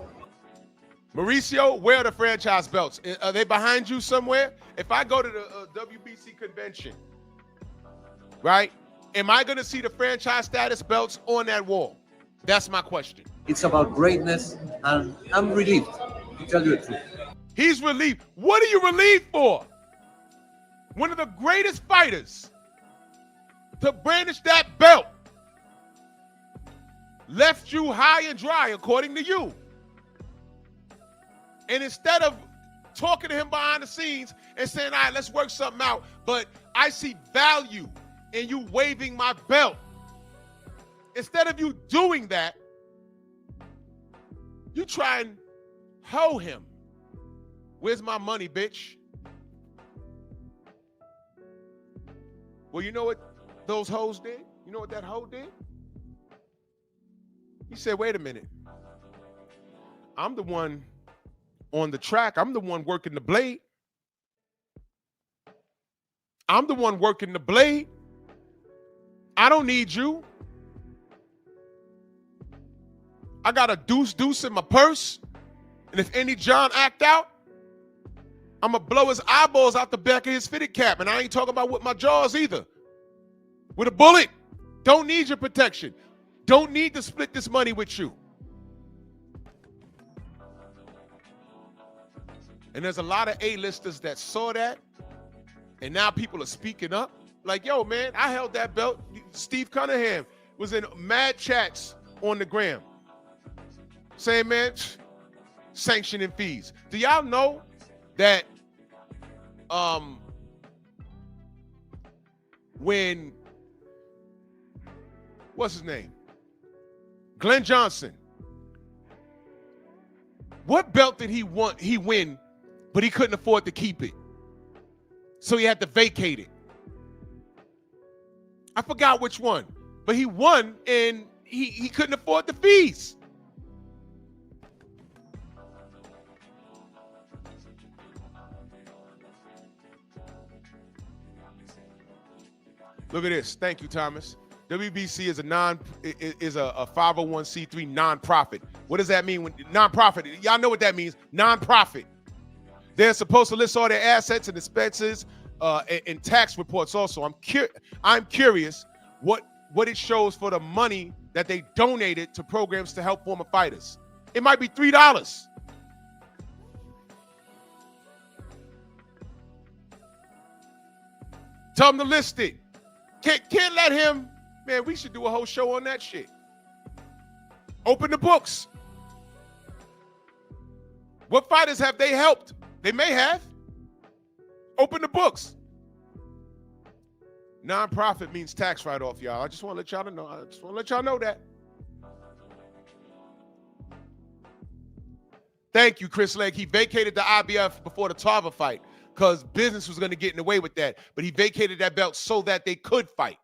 Speaker 2: Mauricio, where are the franchise belts? Are they behind you somewhere? If I go to the WBC convention, right, am I going to see the franchise status belts on that wall? That's my question.
Speaker 3: It's about greatness, and I'm relieved, to tell you the truth.
Speaker 2: He's relieved. What are you relieved for? One of the greatest fighters to brandish that belt left you high and dry, according to you. And instead of talking to him behind the scenes and saying, all right, let's work something out, but I see value in you waving my belt. Instead of you doing that, you try and hoe him. Where's my money, bitch? Well, you know what those hoes did? You know what that hoe did? He said, wait a minute. I'm the one on the track. I'm the one working the blade. I'm the one working the blade. I don't need you. I got a deuce in my purse. And if any John act out, I'm going to blow his eyeballs out the back of his fitted cap. And I ain't talking about with my jaws either. With a bullet. Don't need your protection. Don't need to split this money with you. And there's a lot of A-listers that saw that. And now people are speaking up. Like, yo, man, I held that belt. Steve Cunningham was in mad chats on the gram saying, man, sanctioning fees. Do y'all know that when, what's his name? Glenn Johnson. What belt did he win, but he couldn't afford to keep it? So he had to vacate it. I forgot which one, but he won and he couldn't afford the fees. Look at this. Thank you, Thomas. WBC is a 501c3 nonprofit. What does that mean? When nonprofit? Y'all know what that means. Nonprofit. They're supposed to list all their assets and expenses and tax reports. Also, I'm curious what it shows for the money that they donated to programs to help former fighters. It might be $3. Tell them to list it. Can't let him. Man, we should do a whole show on that shit. Open the books. What fighters have they helped? They may have. Open the books. Nonprofit means tax write-off, y'all. I just want to let y'all know. I just want to let y'all know that. Thank you, Chris Legg. He vacated the IBF before the Tarver fight because business was going to get in the way with that. But he vacated that belt so that they could fight.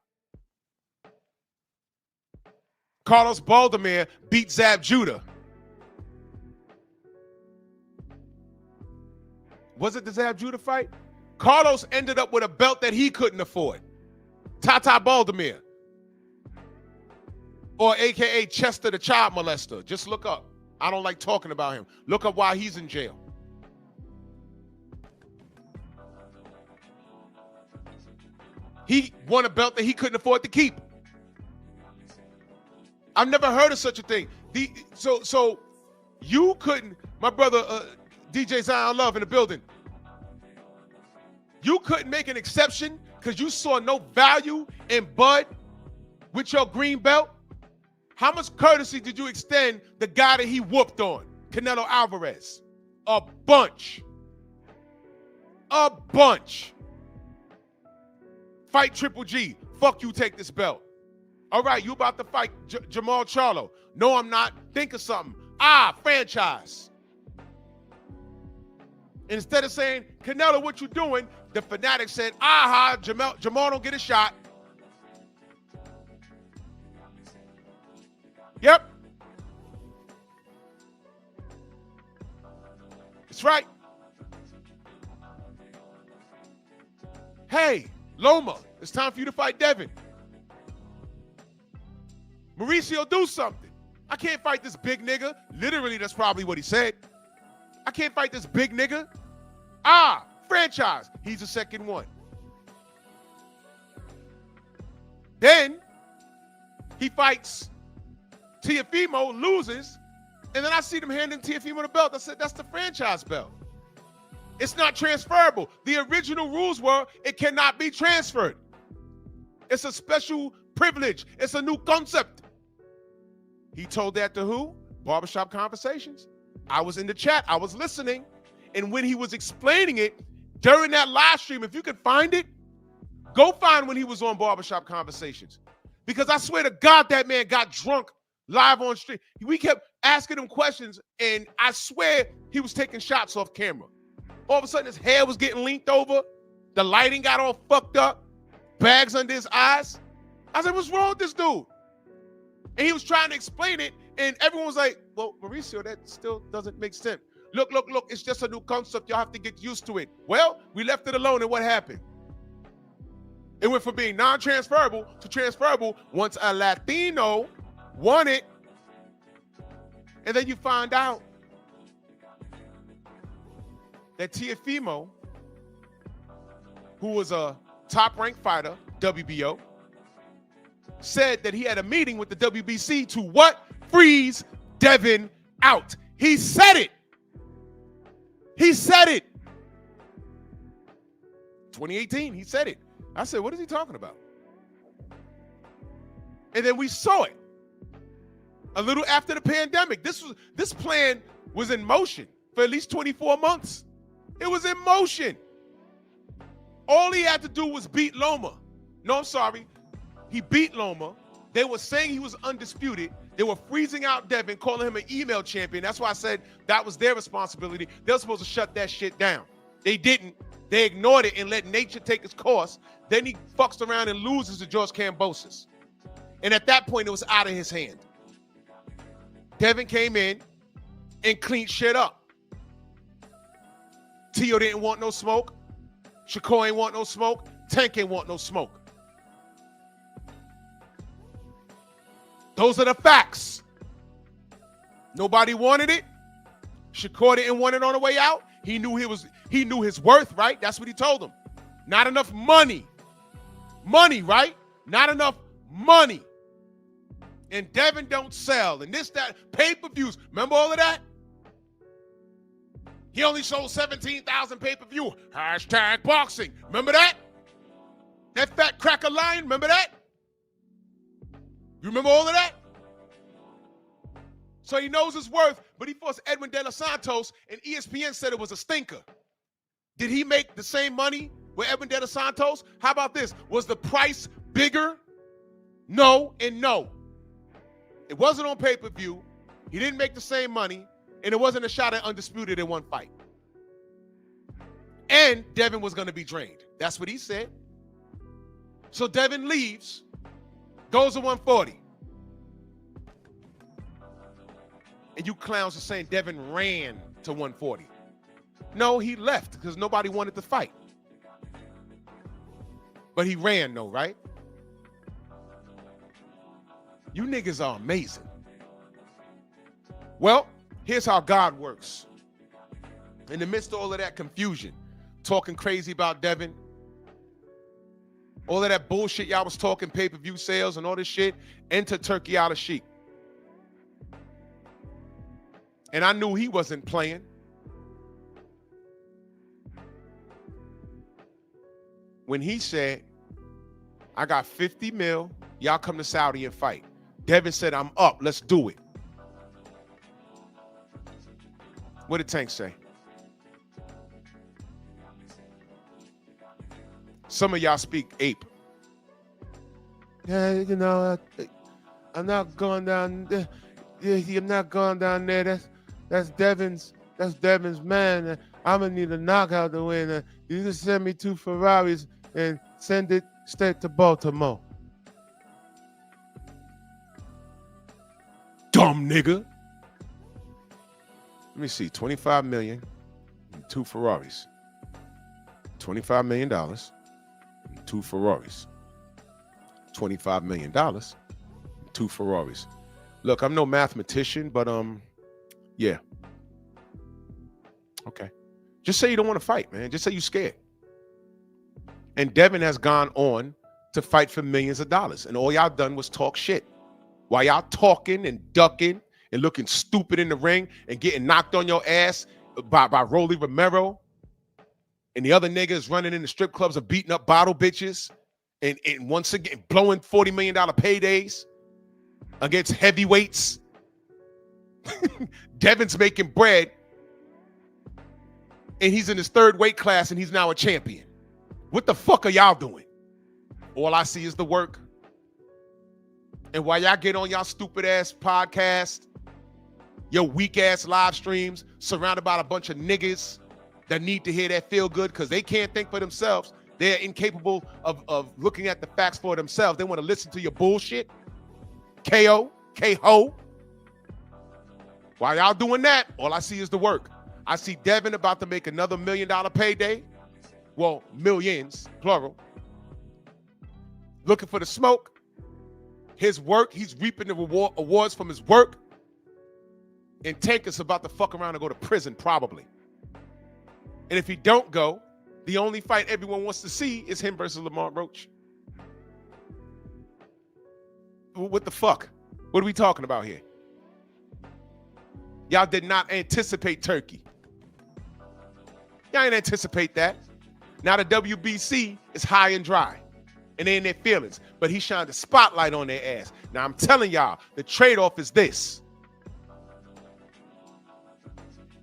Speaker 2: Carlos Baldomir beat Zab Judah. Was it the Zab Judah fight? Carlos ended up with a belt that he couldn't afford. Tata Baldomir. Or AKA Chester the child molester. Just look up. I don't like talking about him. Look up why he's in jail. He won a belt that he couldn't afford to keep. I've never heard of such a thing. So you couldn't, my brother DJ Zion Love in the building. You couldn't make an exception because you saw no value in Bud with your green belt. How much courtesy did you extend the guy that he whooped on, Canelo Alvarez? A bunch. A bunch. Fight Triple G. Fuck you, take this belt. All right, you about to fight Jamal Charlo. No, I'm not. Think of something. Franchise. Instead of saying, Canelo, what you doing? The fanatic said, Jamal don't get a shot. Yep. That's right. Hey, Loma, it's time for you to fight Devin. Mauricio, do something. I can't fight this big nigga. Literally, that's probably what he said. I can't fight this big nigga. Ah, franchise. He's the second one. Then he fights Teofimo, loses, and then I see them handing Teofimo the belt. I said, that's the franchise belt. It's not transferable. The original rules were it cannot be transferred. It's a special privilege. It's a new concept. He told that to who? Barbershop Conversations. I was in the chat. I was listening. And when he was explaining it during that live stream, if you could find it, go find when he was on Barbershop Conversations. Because I swear to God, that man got drunk live on stream. We kept asking him questions, and I swear he was taking shots off camera. All of a sudden, his hair was getting leaned over. The lighting got all fucked up. Bags under his eyes. I said, what's wrong with this dude? And he was trying to explain it, and everyone was like, well, Mauricio, that still doesn't make sense. Look, it's just a new concept. Y'all have to get used to it. Well, we left it alone, and what happened? It went from being non-transferable to transferable once a Latino won it. And then you find out that Teofimo, who was a top-ranked fighter, WBO, said that he had a meeting with the WBC to what? Freeze Devin out. He said it. He said it. 2018, he said it. I said, what is he talking about? And then we saw it a little after the pandemic. This plan was in motion for at least 24 months. It was in motion. All he had to do was beat Loma. No, I'm sorry. He beat Loma. They were saying he was undisputed. They were freezing out Devin, calling him an email champion. That's why I said that was their responsibility. They were supposed to shut that shit down. They didn't. They ignored it and let nature take its course. Then he fucks around and loses to George Kambosos. And at that point, it was out of his hand. Devin came in and cleaned shit up. Tio didn't want no smoke. Shakur ain't want no smoke. Tank ain't want no smoke. Those are the facts. Nobody wanted it. Shakur didn't want it on the way out. He knew his worth, right? That's what he told him. Not enough money. Money, right? Not enough money. And Devin don't sell. And this, that, pay-per-views. Remember all of that? He only sold 17,000 pay-per-view. Hashtag boxing. Remember that? That fat cracker lion, remember that? You remember all of that? So he knows his worth, but he forced Edwin De Los Santos, and ESPN said it was a stinker. Did he make the same money with Edwin De Los Santos? How about this? Was the price bigger? No and no. It wasn't on pay-per-view. He didn't make the same money, and it wasn't a shot at undisputed in one fight. And Devin was going to be drained. That's what he said. So Devin leaves, goes to 140. And you clowns are saying Devin ran to 140. No, he left because nobody wanted to fight. But he ran though, right? You niggas are amazing. Well, here's how God works. In the midst of all of that confusion, talking crazy about Devin, all of that bullshit y'all was talking, pay-per-view sales and all this shit, enter Turkey Al-Sheikh. And I knew he wasn't playing. When he said, I got 50 mil, y'all come to Saudi and fight. Devin said, I'm up, let's do it. What did Tank say? Some of y'all speak ape. Yeah, you know, I'm not going down there. I'm not going down there. That's Devin's man. I'm gonna need a knockout to win. You just send me 2 Ferraris and send it straight to Baltimore. Dumb nigga. Let me see, 25 million and 2 Ferraris. $25 million and 2 Ferraris. $25 million and 2 Ferraris. Look, I'm no mathematician, but yeah. Okay. Just say you don't want to fight, man. Just say you're scared. And Devin has gone on to fight for millions of dollars. And all y'all done was talk shit. While y'all talking and ducking and looking stupid in the ring and getting knocked on your ass by Rolly Romero and the other niggas running in the strip clubs and beating up bottle bitches and once again blowing $40 million paydays against heavyweights. Devin's making bread and he's in his third weight class and he's now a champion. What the fuck are y'all doing? All I see is the work. And while y'all get on y'all stupid ass podcast, your weak ass live streams, surrounded by a bunch of niggas that need to hear that feel good because they can't think for themselves. They're incapable of looking at the facts for themselves. They want to listen to your bullshit. K-Ho. While y'all doing that, all I see is the work. I see Devin about to make another $1 million payday. Well, millions, plural. Looking for the smoke. His work, he's reaping the awards from his work. And Tank is about to fuck around and go to prison, probably. And if he don't go, the only fight everyone wants to see is him versus Lamont Roach. What the fuck? What are we talking about here? Y'all did not anticipate Turkey. Y'all didn't anticipate that. Now the WBC is high and dry. And they in their feelings. But he shined the spotlight on their ass. Now I'm telling y'all, the trade-off is this.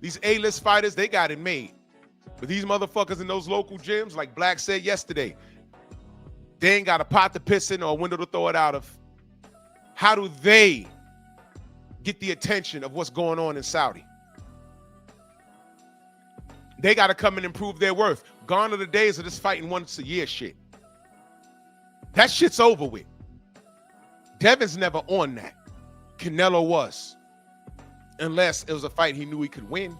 Speaker 2: These A-list fighters, they got it made. But these motherfuckers in those local gyms, like Black said yesterday, they ain't got a pot to piss in or a window to throw it out of. How do they get the attention of what's going on in Saudi? They got to come and improve their worth. Gone are the days of this fighting once a year shit. That shit's over with. Devin's never on that. Canelo was. Unless it was a fight he knew he could win.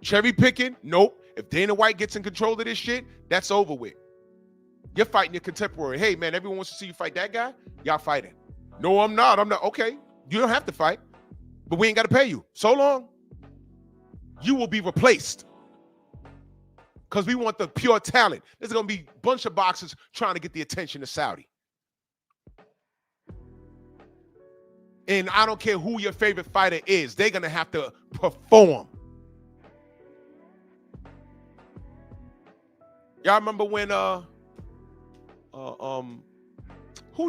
Speaker 2: Cherry picking? Nope. If Dana White gets in control of this shit, that's over with. You're fighting your contemporary. Hey, man, everyone wants to see you fight that guy? Y'all fighting. No, I'm not. Okay. You don't have to fight. But we ain't got to pay you. So long. You will be replaced. Because we want the pure talent. There's going to be a bunch of boxers trying to get the attention of Saudi. And I don't care who your favorite fighter is. They're going to have to perform. Y'all remember when who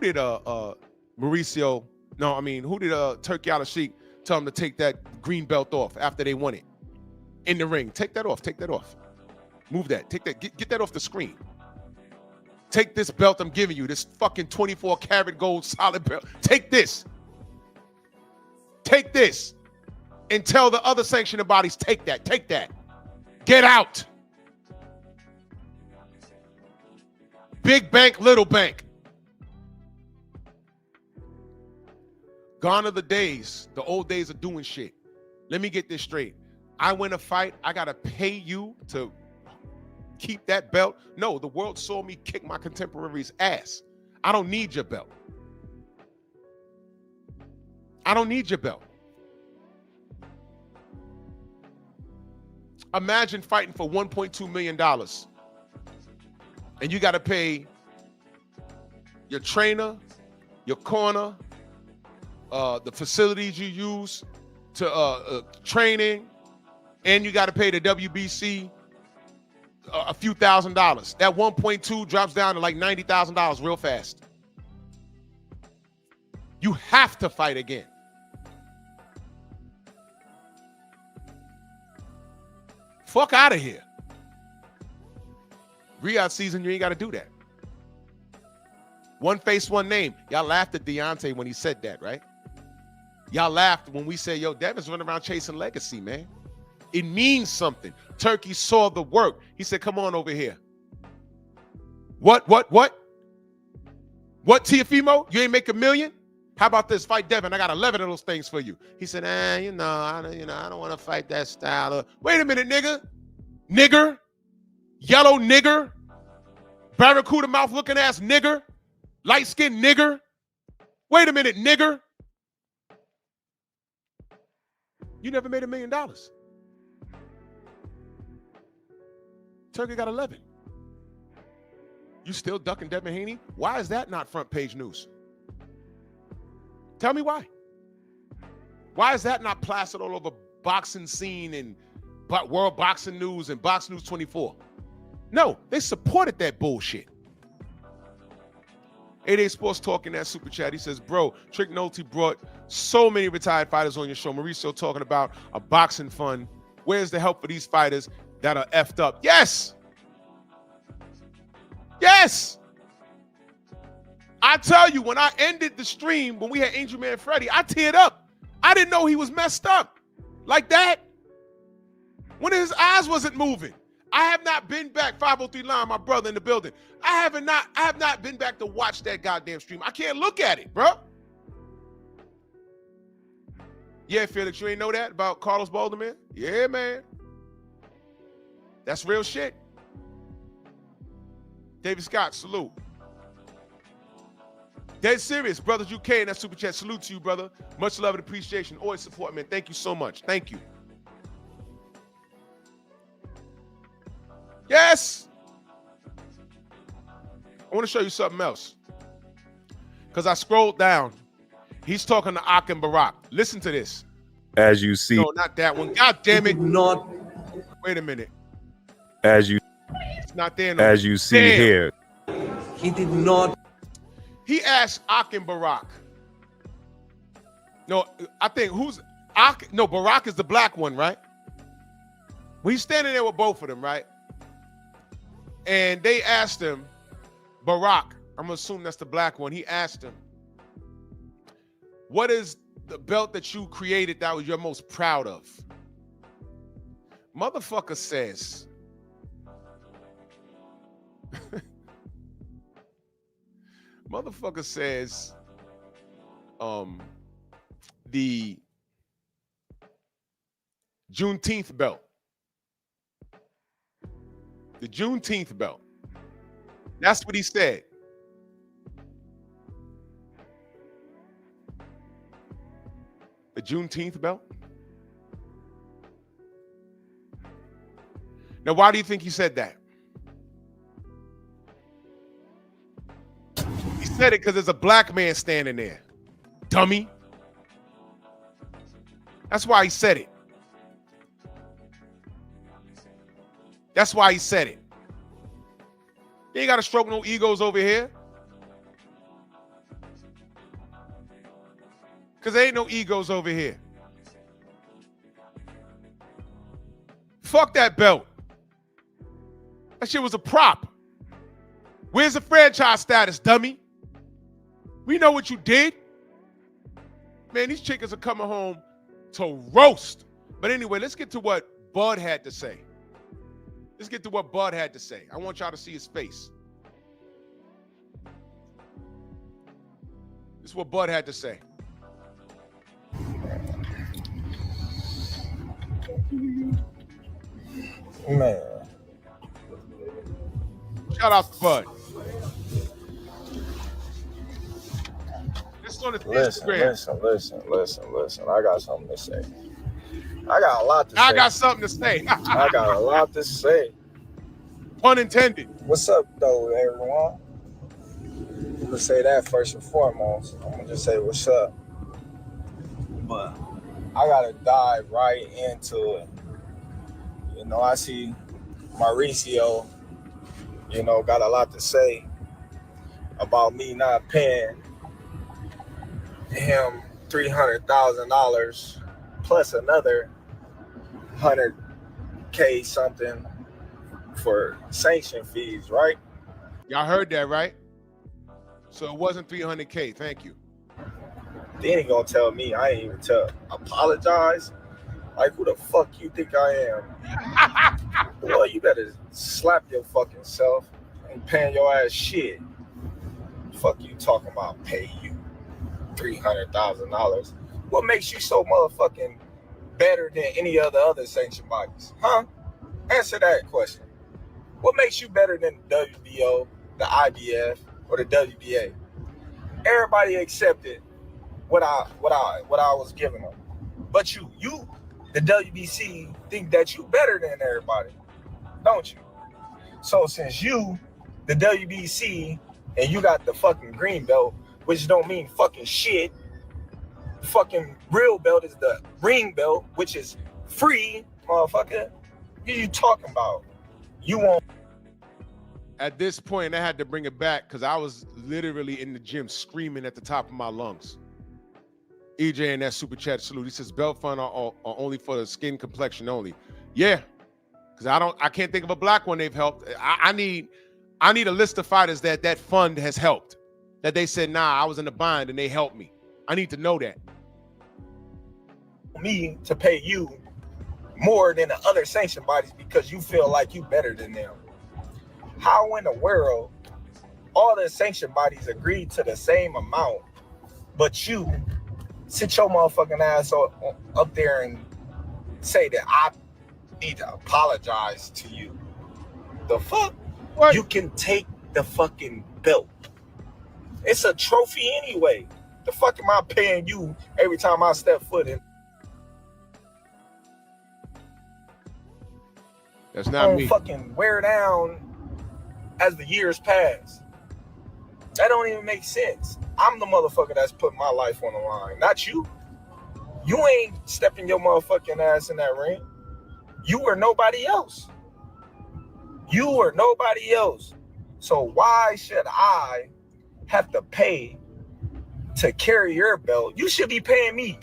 Speaker 2: did Turki Al-Sheikh tell him to take that green belt off after they won it in the ring? Take that off. Move that. Take that. Get that off the screen. Take this belt I'm giving you, this fucking 24 karat gold solid belt. Take this. Take this. And tell the other sanctioning bodies, take that. Get out. Big bank, little bank. Gone are the days, the old days of doing shit. Let me get this straight. I win a fight, I gotta pay you to keep that belt. No, the world saw me kick my contemporary's ass. I don't need your belt. Imagine fighting for $1.2 million. And you got to pay your trainer, your corner, the facilities you use to training, and you got to pay the WBC a few $1,000s. That 1.2 drops down to like $90,000 real fast. You have to fight again. Fuck out of here. Riyadh season, you ain't got to do that. One face, one name. Y'all laughed at Deontay when he said that, right? Y'all laughed when we said, yo, Devin's running around chasing legacy, man. It means something. Turkey saw the work. He said, come on over here. What? What, Tiafimo? You ain't make $1 million? How about this? Fight Devin. I got 11 of those things for you. He said, I don't want to fight that style. Wait a minute, nigga. Nigger. Yellow nigger. Barracuda mouth looking ass nigger. Light-skinned nigger. Wait a minute, nigger. You never made $1 million. Turkey got 11. You still ducking Devin Haney? Why is that not front page news? Tell me why. Why is that not plastered all over Boxing Scene and World Boxing News and Box News 24? No, they supported that bullshit. 88 Sports Talk in that super chat. He says, bro, Trick Nolte brought so many retired fighters on your show. Mauricio talking about a boxing fund. Where's the help for these fighters that are effed up? Yes. Yes. I tell you, when I ended the stream, when we had Angel Man Freddy, I teared up. I didn't know he was messed up like that. When his eyes wasn't moving. I have not been back, 503 Line, my brother in the building. I have not been back to watch that goddamn stream. I can't look at it, bro. Yeah, Felix, you ain't know that about Carlos Boulder, man? Yeah, man. That's real shit. David Scott, salute. Dead serious, Brothers UK in that super chat. Salute to you, brother. Much love and appreciation. Always support, man. Thank you so much. Thank you. Yes. I want to show you something else. Because I scrolled down. He's talking to Ak and Barack. Listen to this.
Speaker 4: As you see.
Speaker 2: No, not that one. God damn it.
Speaker 3: Not.
Speaker 2: Wait a minute.
Speaker 4: As you.
Speaker 2: It's not there no
Speaker 4: As you see
Speaker 2: damn.
Speaker 4: here.
Speaker 3: He did not.
Speaker 2: He asked Ak and Barack. No, I think who's Ak? No, Barack is the black one, right? Well, he's standing there with both of them, right? And they asked him, Barack, I'm gonna assume that's the black one. He asked him, what is the belt that you created that was you're most proud of? Motherfucker says, the Juneteenth belt. The Juneteenth belt. That's what he said. The Juneteenth belt? Now, why do you think he said that? He said it because there's a black man standing there. Dummy. That's why he said it. That's why he said it. You ain't got to stroke no egos over here. Because there ain't no egos over here. Fuck that belt. That shit was a prop. Where's the franchise status, dummy? We know what you did. Man, these chickens are coming home to roast. But anyway, let's get to what Bud had to say. Let's get to what Bud had to say. I want y'all to see his face. This is what Bud had to say.
Speaker 5: Man.
Speaker 2: Shout out to Bud. This is on his Instagram.
Speaker 5: Listen. I got something to say. I got a lot to say.
Speaker 2: I got something to say.
Speaker 5: I got a lot to say.
Speaker 2: Pun intended.
Speaker 5: What's up, though, everyone? I'm gonna say that first and foremost. I'm gonna just say what's up. But I gotta dive right into it. You know, I see Mauricio, you know, got a lot to say about me not paying him $300,000 plus another $100K something for sanction fees, right?
Speaker 2: Y'all heard that, right? So it wasn't $300K. Thank you.
Speaker 5: Then he gonna tell me I ain't even apologize. Like, who the fuck you think I am? Boy, you better slap your fucking self. Ain't paying your ass shit. Fuck you talking about pay you $300,000. What makes you so motherfucking better than any other sanctioned bodies? Huh? Answer that question. What makes you better than the WBO, the IBF, or the WBA? Everybody accepted what I was giving them. But you the WBC think that you better than everybody, don't you? So since you, the WBC, and you got the fucking green belt, which don't mean fucking shit. The fucking real belt is the ring belt, which is free, motherfucker. What are you talking about? You won't.
Speaker 2: At this point, I had to bring it back because I was literally in the gym screaming at the top of my lungs. EJ in that super chat salute. He says belt fund are only for the skin complexion only. Yeah, because I can't think of a black one they've helped. I need a list of fighters that fund has helped. That they said, nah, I was in a bind and they helped me. I need to know that.
Speaker 5: Me to pay you more than the other sanctioned bodies because you feel like you better than them. How in the world all the sanctioned bodies agreed to the same amount, but you sit your motherfucking ass up there and say that I need to apologize to you? The fuck?
Speaker 2: What?
Speaker 5: You can take the fucking belt. It's a trophy anyway. The fuck am I paying you every time I step foot in?
Speaker 2: That's not me.
Speaker 5: Fucking wear down as the years pass. That don't even make sense. I'm the motherfucker that's putting my life on the line, not you. You ain't stepping your motherfucking ass in that ring. You or nobody else. You or nobody else. So why should I have to pay to carry your belt? You should be paying me.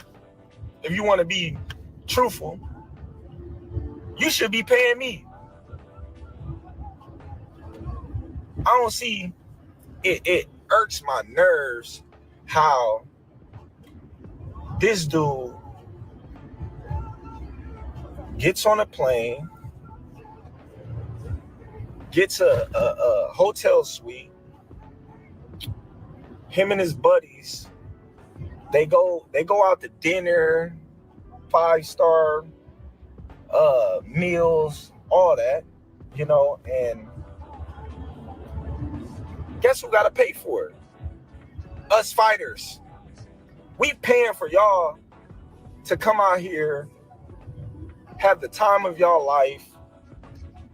Speaker 5: If you want to be truthful, you should be paying me. I don't see it. It irks my nerves how this dude gets on a plane, gets a hotel suite. Him and his buddies, they go out to dinner, 5-star meals, all that, you know, and guess who got to pay for it? Us fighters. We paying for y'all to come out here, have the time of y'all life,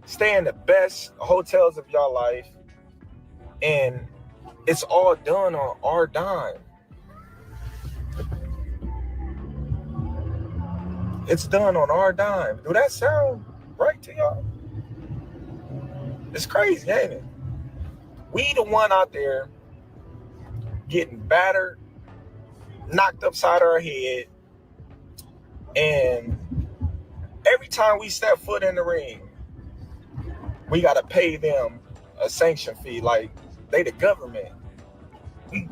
Speaker 5: stay in the best hotels of y'all life, and it's all done on our dime. It's done on our dime. Do that sound right to y'all? It's crazy, ain't it? We the one out there getting battered, knocked upside our head, and every time we step foot in the ring, we gotta pay them a sanction fee like they the government.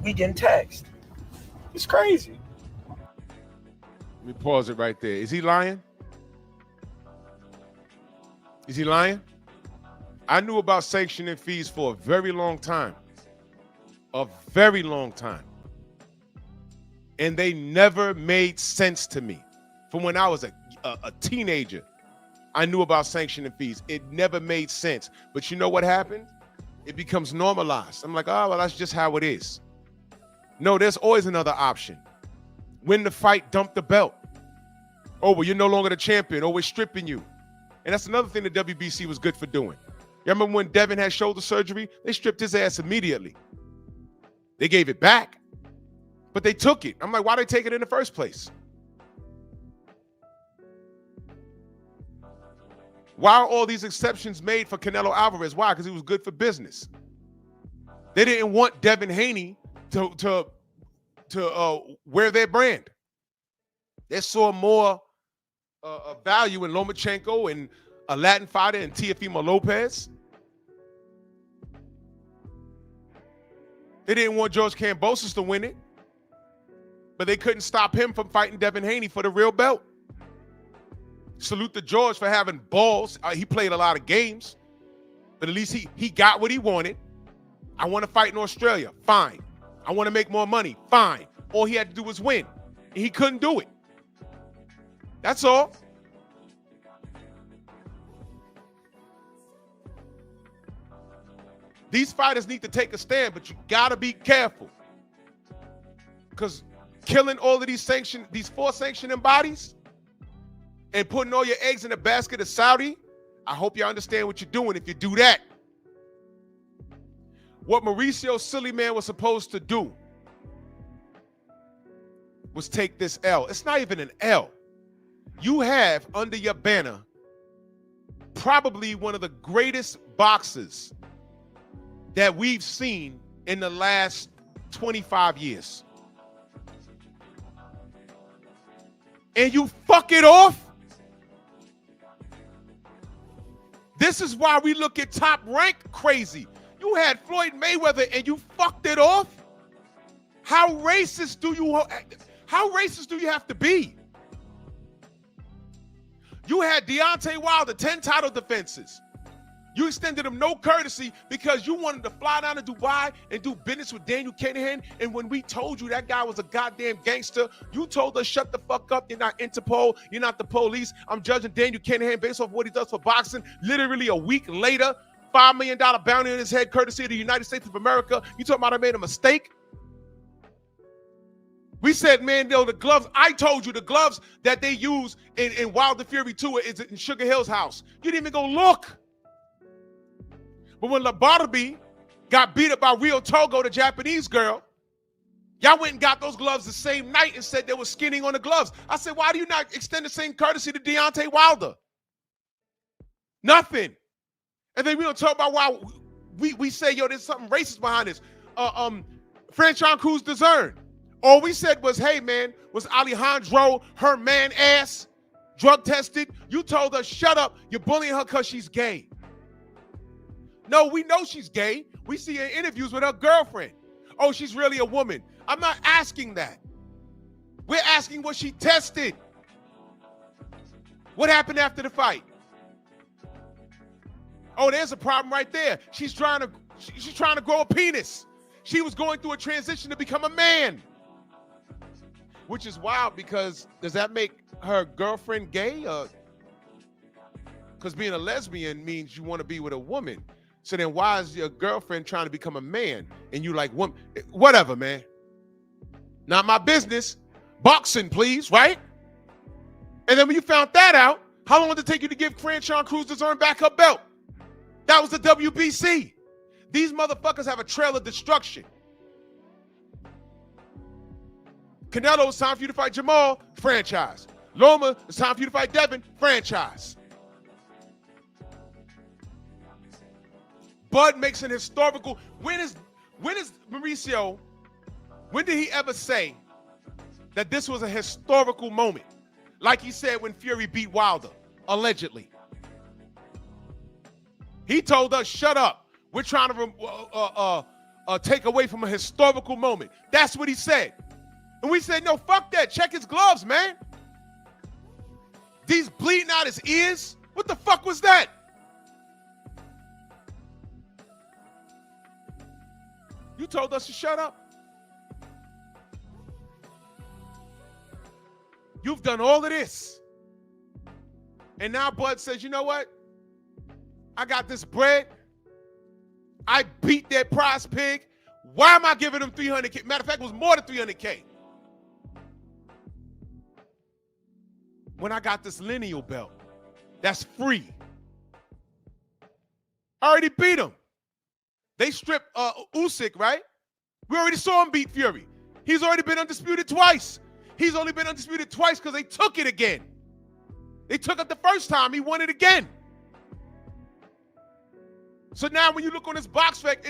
Speaker 5: We getting taxed. It's crazy.
Speaker 2: Let me pause it right there. Is he lying? Is he lying? I knew about sanctioning fees for a very long time. A very long time. And they never made sense to me. From when I was a teenager, I knew about sanctioning fees. It never made sense. But you know what happened? It becomes normalized. I'm like, oh, well, that's just how it is. No, there's always another option. Win the fight, dump the belt. Oh, well, you're no longer the champion. Oh, we're stripping you. And that's another thing the WBC was good for doing. You remember when Devin had shoulder surgery? They stripped his ass immediately. They gave it back, but they took it. I'm like, why did they take it in the first place? Why are all these exceptions made for Canelo Alvarez? Why? Because he was good for business. They didn't want Devin Haney to wear their brand. They saw more value in Lomachenko and a Latin fighter and Teofimo Lopez. They didn't want George Kambosos to win it, but they couldn't stop him from fighting Devin Haney for the real belt. Salute to George for having balls. He played a lot of games, but at least he got what he wanted. I want to fight in Australia. Fine. I want to make more money. Fine. All he had to do was win. And he couldn't do it. That's all. These fighters need to take a stand, but you gotta be careful. Because killing all of these 4 sanctioning bodies, and putting all your eggs in the basket of Saudi, I hope you understand what you're doing if you do that. What Mauricio Sillyman was supposed to do was take this L. It's not even an L. You have under your banner probably one of the greatest boxers that we've seen in the last 25 years. And you fuck it off? This is why we look at Top Rank crazy. You had Floyd Mayweather and you fucked it off? How racist do you have to be? You had Deontay Wilder, 10 title defenses. You extended him no courtesy because you wanted to fly down to Dubai and do business with Daniel Kinahan. And when we told you that guy was a goddamn gangster, you told us, shut the fuck up. You're not Interpol. You're not the police. I'm judging Daniel Kinahan based off what he does for boxing. Literally a week later, $5 million bounty on his head, courtesy of the United States of America. You talking about I made a mistake? We said, man, the gloves, I told you the gloves that they use in Wilder Fury 2 is in Sugar Hill's house. You didn't even go look. But when Labarbi got beat up by Rio Togo, the Japanese girl, y'all went and got those gloves the same night and said they were skinning on the gloves. I said, why do you not extend the same courtesy to Deontay Wilder? Nothing. And then we don't talk about why we say, yo, there's something racist behind this. Franchon Cruz DAZN. All we said was, hey, man, was Alejandro her man ass drug tested? You told us, shut up. You're bullying her because she's gay. No, we know she's gay. We see her in interviews with her girlfriend. Oh, she's really a woman. I'm not asking that. We're asking, was she tested? What happened after the fight? Oh, there's a problem right there. She's trying to grow a penis. She was going through a transition to become a man. Which is wild because does that make her girlfriend gay? Because being a lesbian means you want to be with a woman. So then why is your girlfriend trying to become a man? And you like, woman, whatever, man. Not my business. Boxing, please, right? And then when you found that out, how long did it take you to give Franchon Cruz DAZN back her belt? That was the WBC. These motherfuckers have a trail of destruction. Canelo, it's time for you to fight Jamal, franchise. Loma, it's time for you to fight Devin, franchise. Bud makes an historical. When is Mauricio, when did he ever say that this was a historical moment? Like he said when Fury beat Wilder, allegedly. He told us, shut up. We're trying to take away from a historical moment. That's what he said. And we said, no, fuck that. Check his gloves, man. These bleeding out his ears. What the fuck was that? You told us to shut up. You've done all of this. And now Bud says, you know what? I got this bread. I beat that prize pig. Why am I giving him $300K? Matter of fact, it was more than $300K. When I got this lineal belt, that's free. I already beat him. They stripped Usyk, right? We already saw him beat Fury. He's already been undisputed twice. He's only been undisputed twice because they took it again. They took it the first time. He won it again. So now when you look on his box rec,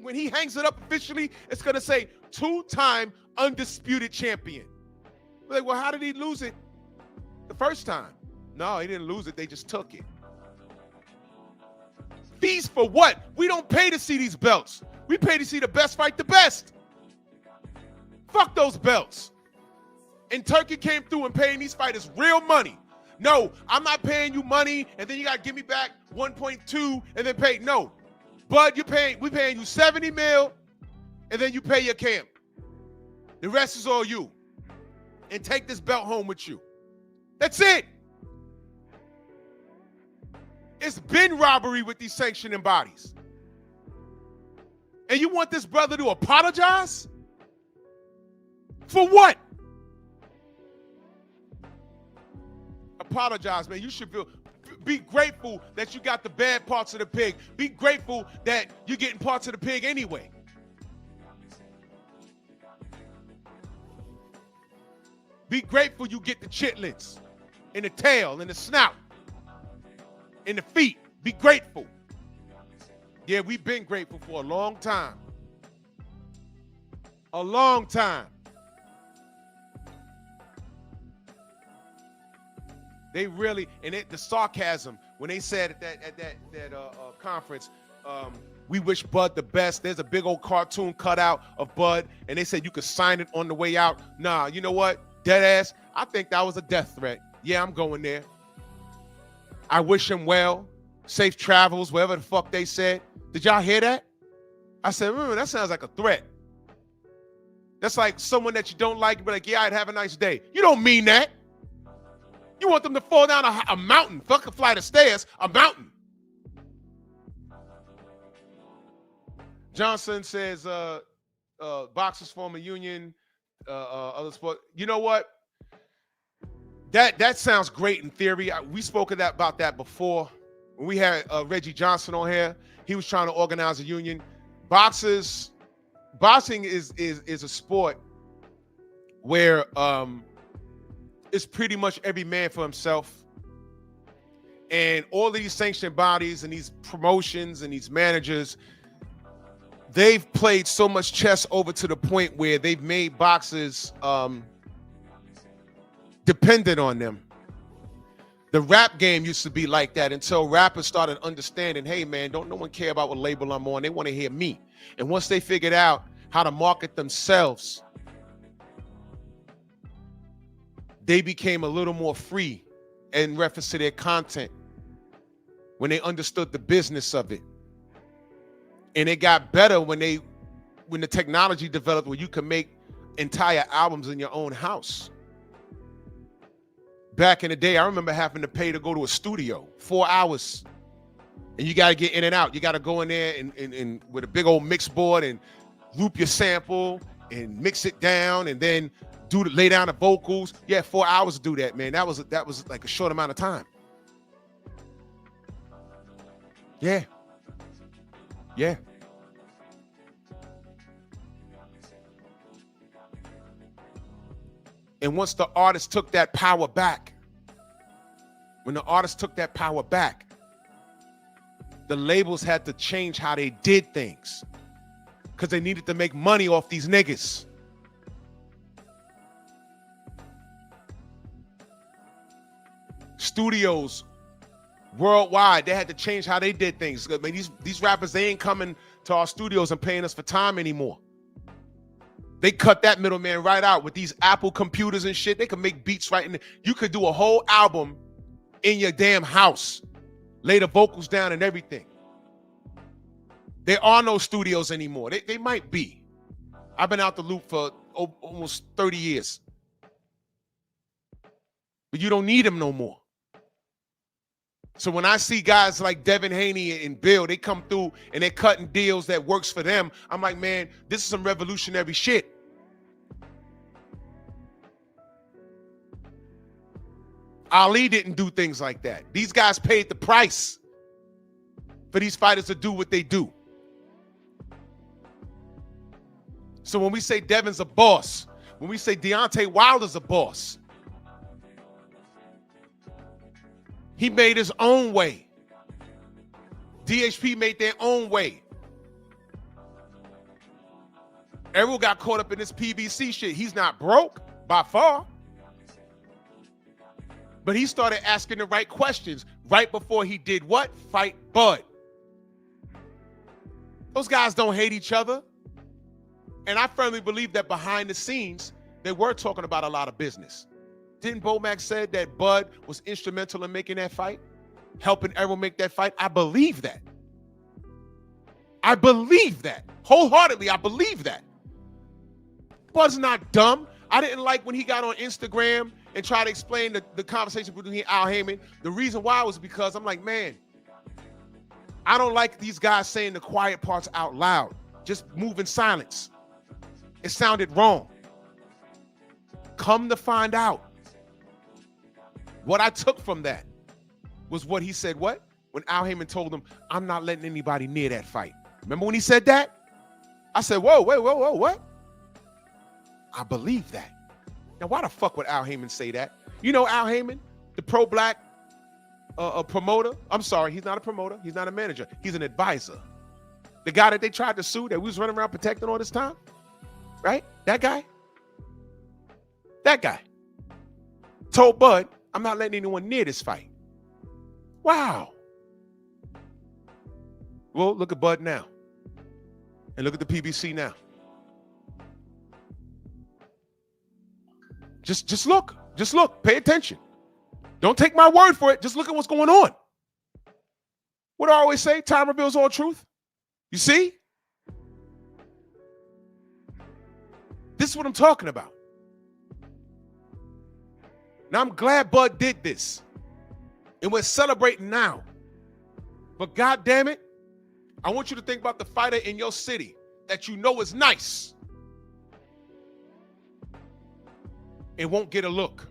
Speaker 2: when he hangs it up officially, it's going to say two-time undisputed champion. We're like, well, how did he lose it the first time? No, he didn't lose it. They just took it. Fees for what? We don't pay to see these belts. We pay to see the best fight the best. Fuck those belts. And Turkey came through and paying these fighters real money. No, I'm not paying you money and then you got to give me back 1.2 and then pay. No. Bud, we paying you 70 mil and then you pay your camp. The rest is all you. And take this belt home with you. That's it. It's been robbery with these sanctioning bodies. And you want this brother to apologize? For what? apologize, man. You should be grateful that you got the bad parts of the pig. Be grateful that you're getting parts of the pig anyway. Be grateful you get the chitlins and the tail and the snout and the feet. Be grateful. Yeah, we've been grateful for a long time. A long time. They really, and the sarcasm when they said at that conference, we wish Bud the best. There's a big old cartoon cutout of Bud, and they said you could sign it on the way out. Nah, you know what? Dead ass. I think that was a death threat. Yeah, I'm going there. I wish him well. Safe travels, whatever the fuck they said. Did y'all hear that? I said, that sounds like a threat. That's like someone that you don't like, but like, yeah, I'd have a nice day. You don't mean that. You want them to fall down a mountain, fuck a flight of stairs, a mountain. Johnson says, boxers form a union, other sport. You know what? That sounds great in theory. We spoke about that before. When we had Reggie Johnson on here, he was trying to organize a union. Boxing is a sport where it's pretty much every man for himself. And all of these sanctioned bodies and these promotions and these managers, they've played so much chess over to the point where they've made boxers dependent on them. The rap game used to be like that until rappers started understanding, hey man, don't no one care about what label I'm on. They want to hear me. And once they figured out how to market themselves, they became a little more free in reference to their content when they understood the business of it. And it got better when the technology developed where you can make entire albums in your own house. Back in the day, I remember having to pay to go to a studio, 4 hours. And you got to get in and out. You got to go in there and with a big old mix board and loop your sample and mix it down and then lay down the vocals. Yeah, 4 hours to do that, man. That was like a short amount of time. Yeah. Yeah. And once the artist took that power back, the labels had to change how they did things because they needed to make money off these niggas. Studios worldwide, they had to change how they did things. I mean, these rappers, they ain't coming to our studios and paying us for time anymore. They cut that middleman right out with these Apple computers and shit. They can make beats right in there. You could do a whole album in your damn house, lay the vocals down and everything. There are no studios anymore. They might be. I've been out the loop for almost 30 years. But you don't need them no more. So when I see guys like Devin Haney and Bill, they come through and they're cutting deals that works for them, I'm like, man, this is some revolutionary shit. Ali didn't do things like that. These guys paid the price for these fighters to do what they do. So when we say Devin's a boss, when we say Deontay Wilder's a boss, he made his own way. DHP made their own way. Errol got caught up in this PBC shit. He's not broke by far. But he started asking the right questions right before he did what? Fight Bud. Those guys don't hate each other. And I firmly believe that behind the scenes, they were talking about a lot of business. Didn't Bomac said that Bud was instrumental in making that fight? Helping Errol make that fight? I believe that. I believe that. Wholeheartedly, I believe that. Bud's not dumb. I didn't like when he got on Instagram and tried to explain the conversation between Al Heyman. The reason why was because I'm like, man, I don't like these guys saying the quiet parts out loud. Just move in silence. It sounded wrong. Come to find out, What I took from that was what he said, what? When Al Heyman told him, I'm not letting anybody near that fight. Remember when he said that? I said, whoa, wait, whoa, what? I believe that. Now, why the fuck would Al Heyman say that? You know Al Heyman, the pro-black promoter? I'm sorry, he's not a promoter. He's not a manager. He's an advisor. The guy that they tried to sue that we was running around protecting all this time, right? That guy told Bud, I'm not letting anyone near this fight. Wow. Well, look at Bud now. And look at the PBC now. Just look. Just look. Pay attention. Don't take my word for it. Just look at what's going on. What do I always say? Time reveals all truth. You see? This is what I'm talking about. Now, I'm glad Bud did this. And we're celebrating now. But God damn it, I want you to think about the fighter in your city that you know is nice and won't get a look.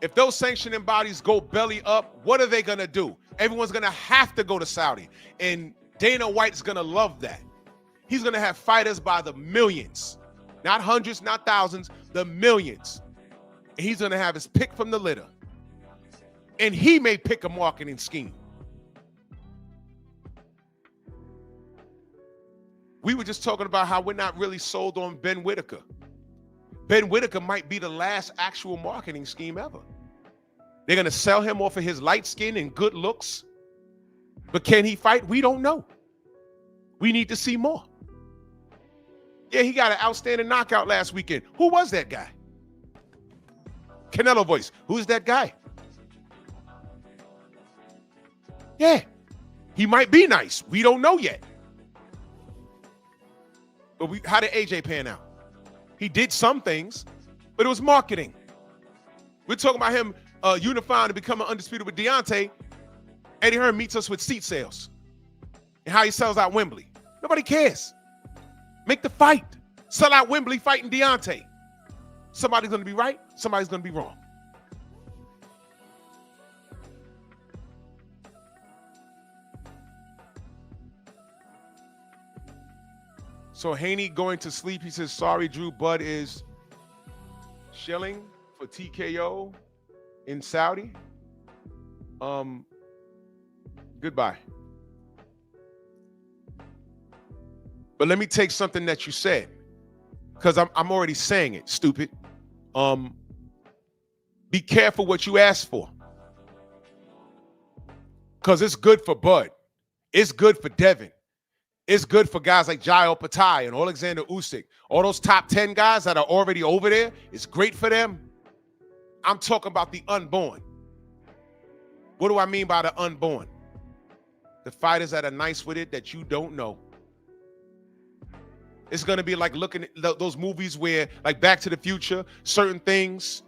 Speaker 2: If those sanctioning bodies go belly up, what are they going to do? Everyone's going to have to go to Saudi. And Dana White's going to love that. He's going to have fighters by the millions. Not hundreds, not thousands, the millions. And he's going to have his pick from the litter. And he may pick a marketing scheme. We were just talking about how we're not really sold on Ben Whitaker. Ben Whitaker might be the last actual marketing scheme ever. They're going to sell him off of his light skin and good looks. But can he fight? We don't know. We need to see more. Yeah, he got an outstanding knockout last weekend. Who was that guy? Canelo voice. Who's that guy? Yeah, he might be nice. We don't know yet. But how did AJ pan out? He did some things, but it was marketing. We're talking about him unifying to become undisputed with Deontay. Eddie Hearn meets us with seat sales and how he sells out Wembley. Nobody cares. Make the fight. Sell out Wembley fighting Deontay. Somebody's going to be right. Somebody's going to be wrong. So Haney going to sleep. He says, sorry, Drew, Bud is shilling for TKO in Saudi. Goodbye. But let me take something that you said, because I'm already saying it, stupid. Be careful what you ask for. Because it's good for Bud. It's good for Devin. It's good for guys like Jairo Patai and Alexander Usyk. All those top 10 guys that are already over there, it's great for them. I'm talking about the unborn. What do I mean by the unborn? The fighters that are nice with it that you don't know. It's going to be like looking at those movies where, like Back to the Future, certain things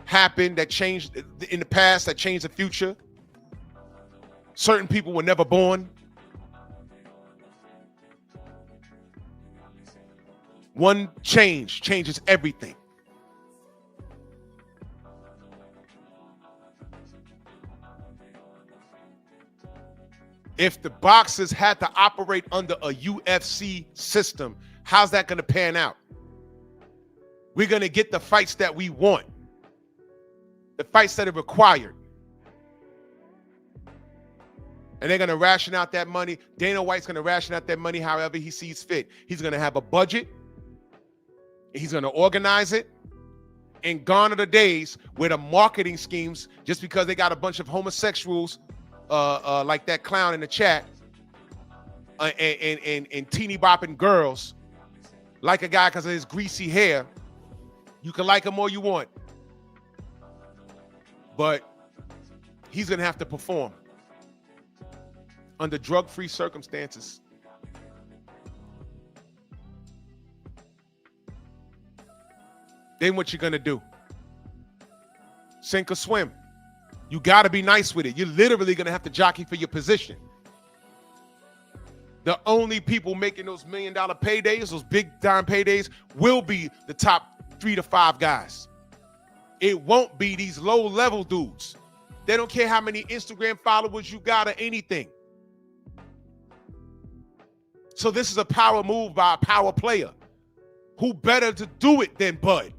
Speaker 2: happen that changed in the past, that changed the future. Certain people were never born. One change changes everything. If the boxers had to operate under a UFC system, how's that going to pan out? We're going to get the fights that we want, the fights that are required. And they're going to ration out that money. Dana White's going to ration out that money however he sees fit. He's going to have a budget. He's going to organize it. And gone are the days where the marketing schemes, just because they got a bunch of homosexuals like that clown in the chat and teeny bopping girls, like a guy because of his greasy hair. You can like him all you want. But he's going to have to perform under drug-free circumstances. Then what you going to do? Sink or swim. You got to be nice with it. You're literally going to have to jockey for your position. The only people making those $1 million paydays, those big time paydays, will be the top 3 to 5 guys. It won't be these low-level dudes. They don't care how many Instagram followers you got or anything. So this is a power move by a power player. Who better to do it than Bud?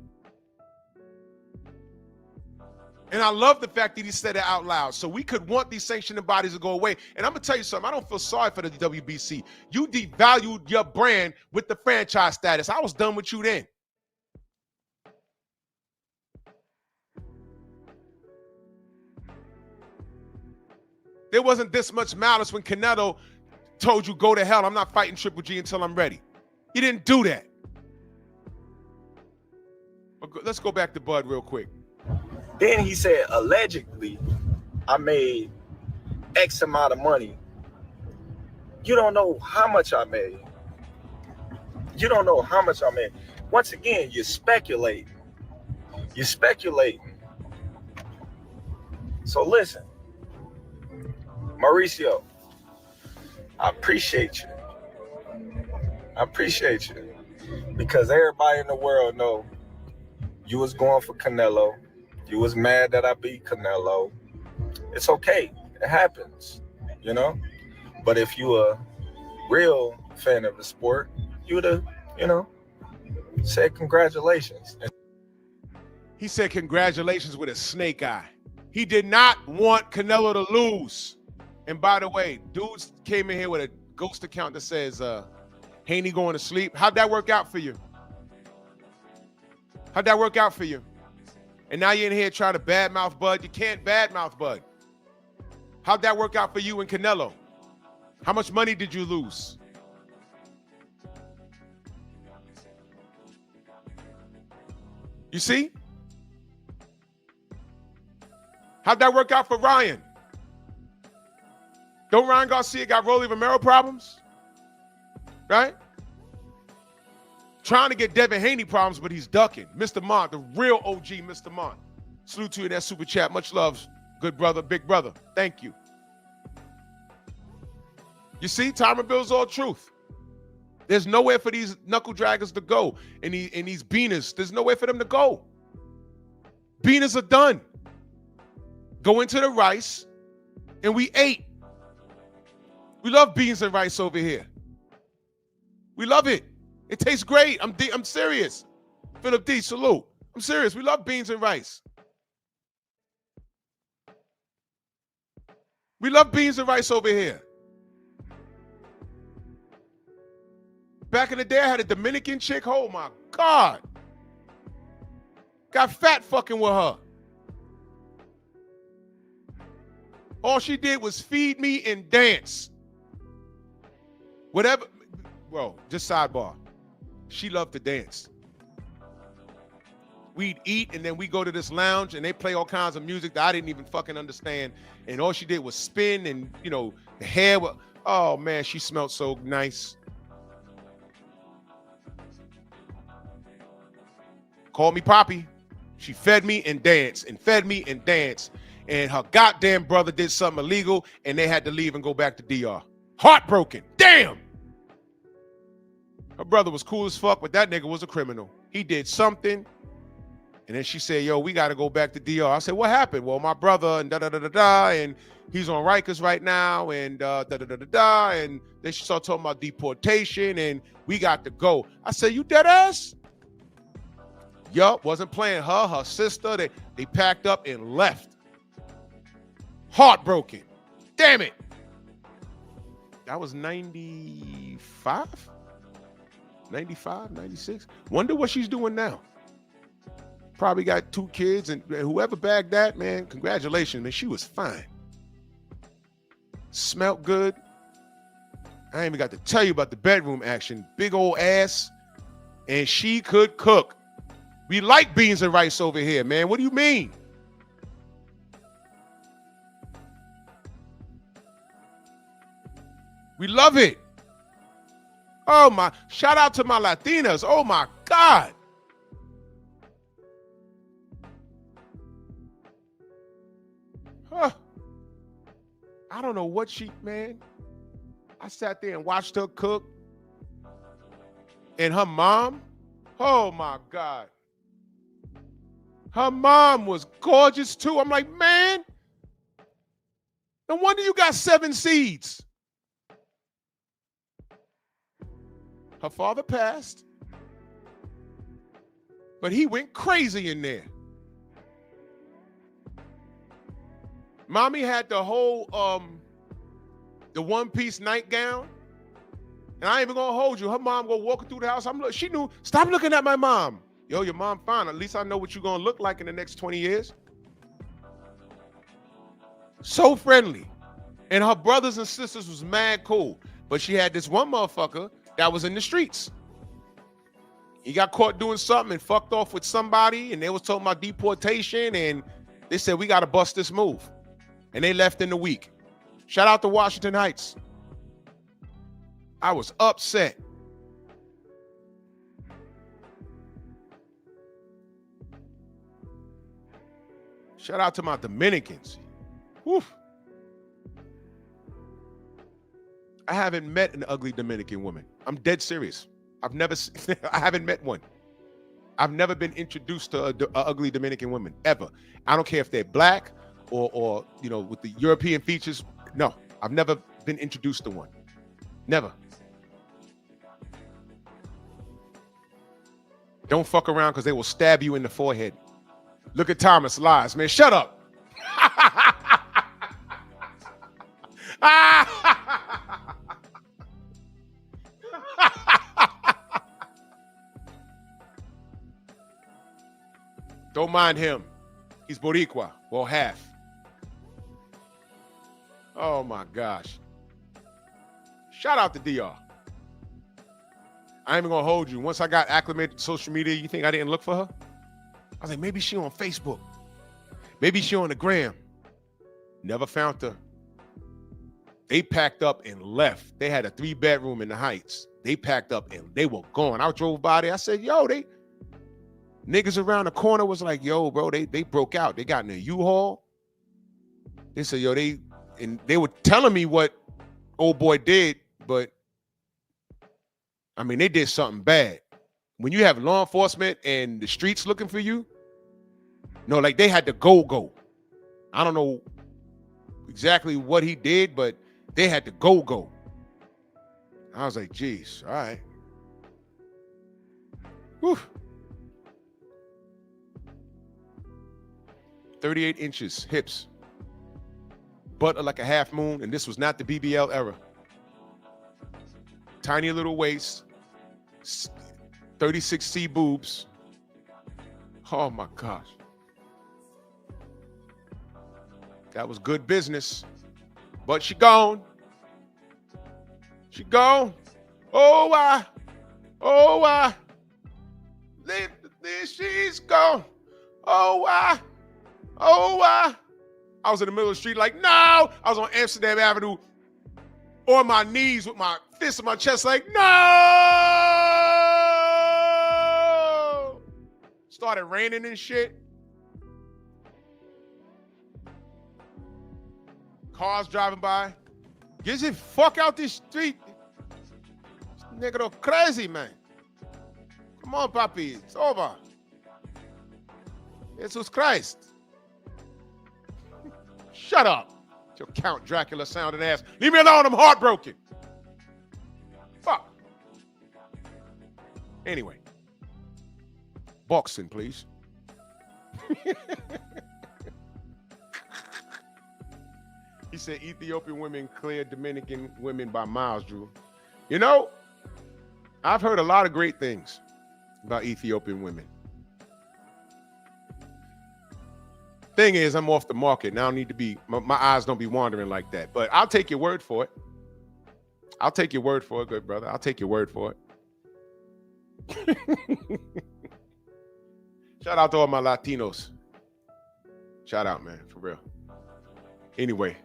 Speaker 2: And I love the fact that he said it out loud. So we could want these sanctioning bodies to go away. And I'm going to tell you something. I don't feel sorry for the WBC. You devalued your brand with the franchise status. I was done with you then. There wasn't this much malice when Canelo told you, go to hell. I'm not fighting Triple G until I'm ready. He didn't do that. But let's go back to Bud real quick.
Speaker 5: Then he said, allegedly, I made X amount of money. You don't know how much I made. You don't know how much I made. Once again, you're speculating. You're speculating. So listen, Mauricio, I appreciate you. I appreciate you. Because everybody in the world know you was going for Canelo. You was mad that I beat Canelo. It's okay. It happens, you know? But if you a real fan of the sport, you would have, you know, said congratulations.
Speaker 2: He said congratulations with a snake eye. He did not want Canelo to lose. And by the way, dudes came in here with a ghost account that says, Haney going to sleep. How'd that work out for you? How'd that work out for you? And now you're in here trying to badmouth Bud. You can't badmouth Bud. How'd that work out for you and Canelo? How much money did you lose? You see? How'd that work out for Ryan? Don't Ryan Garcia got Rolly Romero problems? Right? Trying to get Devin Haney problems, but he's ducking. Mr. Mont, the real OG Mr. Mont. Salute to you in that super chat. Much love, good brother, big brother. Thank you. You see, time reveals all truth. There's nowhere for these knuckle draggers to go. And these beaners, there's nowhere for them to go. Beaners are done. Go into the rice, and we ate. We love beans and rice over here. We love it. It tastes great. I'm serious. Philip D, salute. I'm serious. We love beans and rice. We love beans and rice over here. Back in the day, I had a Dominican chick. Oh, my God. Got fat fucking with her. All she did was feed me and dance. Whatever. Bro, just sidebar. She loved to dance. We'd eat, and then we go to this lounge, and they play all kinds of music that I didn't even fucking understand. And all she did was spin, and, you know, the hair. Oh, man, she smelled so nice. Called me Poppy. She fed me and danced, and fed me and danced. And her goddamn brother did something illegal, and they had to leave and go back to DR. Heartbroken. Damn. Her brother was cool as fuck, but that nigga was a criminal. He did something, and then she said, yo, we got to go back to DR. I said, what happened? Well, my brother and da-da-da-da-da, and he's on Rikers right now, and da-da-da-da-da, and then she started talking about deportation, and we got to go. I said, you dead ass? Yup, wasn't playing her, her sister. They packed up and left. Heartbroken. Damn it. That was 95? 95, 96? Wonder what she's doing now. Probably got 2 kids, and whoever bagged that, man, congratulations, man. She was fine. Smelt good. I ain't even got to tell you about the bedroom action. Big old ass. And she could cook. We like beans and rice over here, man. What do you mean? We love it. Oh, my. Shout out to my Latinas. Oh, my God. Huh. I don't know what man. I sat there and watched her cook. And her mom. Oh, my God. Her mom was gorgeous too. I'm like, man, no wonder you got 7 seeds. Her father passed, but he went crazy in there. Mommy had the whole the one-piece nightgown, and I ain't even gonna hold you. Her mom go walking through the house. She knew. Stop looking at my mom. Yo, your mom fine. At least I know what you're gonna look like in the next 20 years. So friendly, and her brothers and sisters was mad cool. But she had this one motherfucker that was in the streets. He got caught doing something and fucked off with somebody, and they was talking about deportation, and they said, we got to bust this move. And they left in a week. Shout out to Washington Heights. I was upset. Shout out to my Dominicans. Whew. I haven't met an ugly Dominican woman. I'm dead serious. I haven't met one. I've never been introduced to a ugly Dominican woman, ever. I don't care if they're black or you know, with the European features. No, I've never been introduced to one. Never. Don't fuck around because they will stab you in the forehead. Look at Thomas lies, man. Shut up. Don't mind him. He's Boricua. Well, half. Oh my gosh. Shout out to DR. I ain't even gonna hold you. Once I got acclimated to social media, you think I didn't look for her? I was like, maybe she on Facebook. Maybe she on the gram. Never found her. They packed up and left. They had a 3-bedroom in the Heights. They packed up and they were gone. I drove by there. I said, yo, niggas around the corner was like, yo, bro, they broke out. They got in a U-Haul. They said, yo, they were telling me what old boy did, but I mean, they did something bad. When you have law enforcement and the streets looking for you, no, like they had to go. I don't know exactly what he did, but they had to go. I was like, geez, all right. Whew. 38 inches, hips. Butt like a half moon, and this was not the BBL era. Tiny little waist, 36C boobs. Oh my gosh. That was good business. But she gone. She gone. Oh, why? She's gone. Oh, why? I was in the middle of the street like, no. I was on Amsterdam Avenue on my knees with my fist in my chest like, no. Started raining and shit. Cars driving by. Get the fuck out this street. This nigga go crazy, man. Come on, papi. It's over. Jesus Christ. Shut up. Your Count Dracula sounding ass. Leave me alone. I'm heartbroken. Fuck. Anyway. Boxing, please. He said Ethiopian women clear Dominican women by miles, Drew. You know, I've heard a lot of great things about Ethiopian women. Thing is, I'm off the market. Now I don't need to be, my eyes don't be wandering like that. But I'll take your word for it. I'll take your word for it, good brother. I'll take your word for it. Shout out to all my Latinos. Shout out, man, for real. Anyway,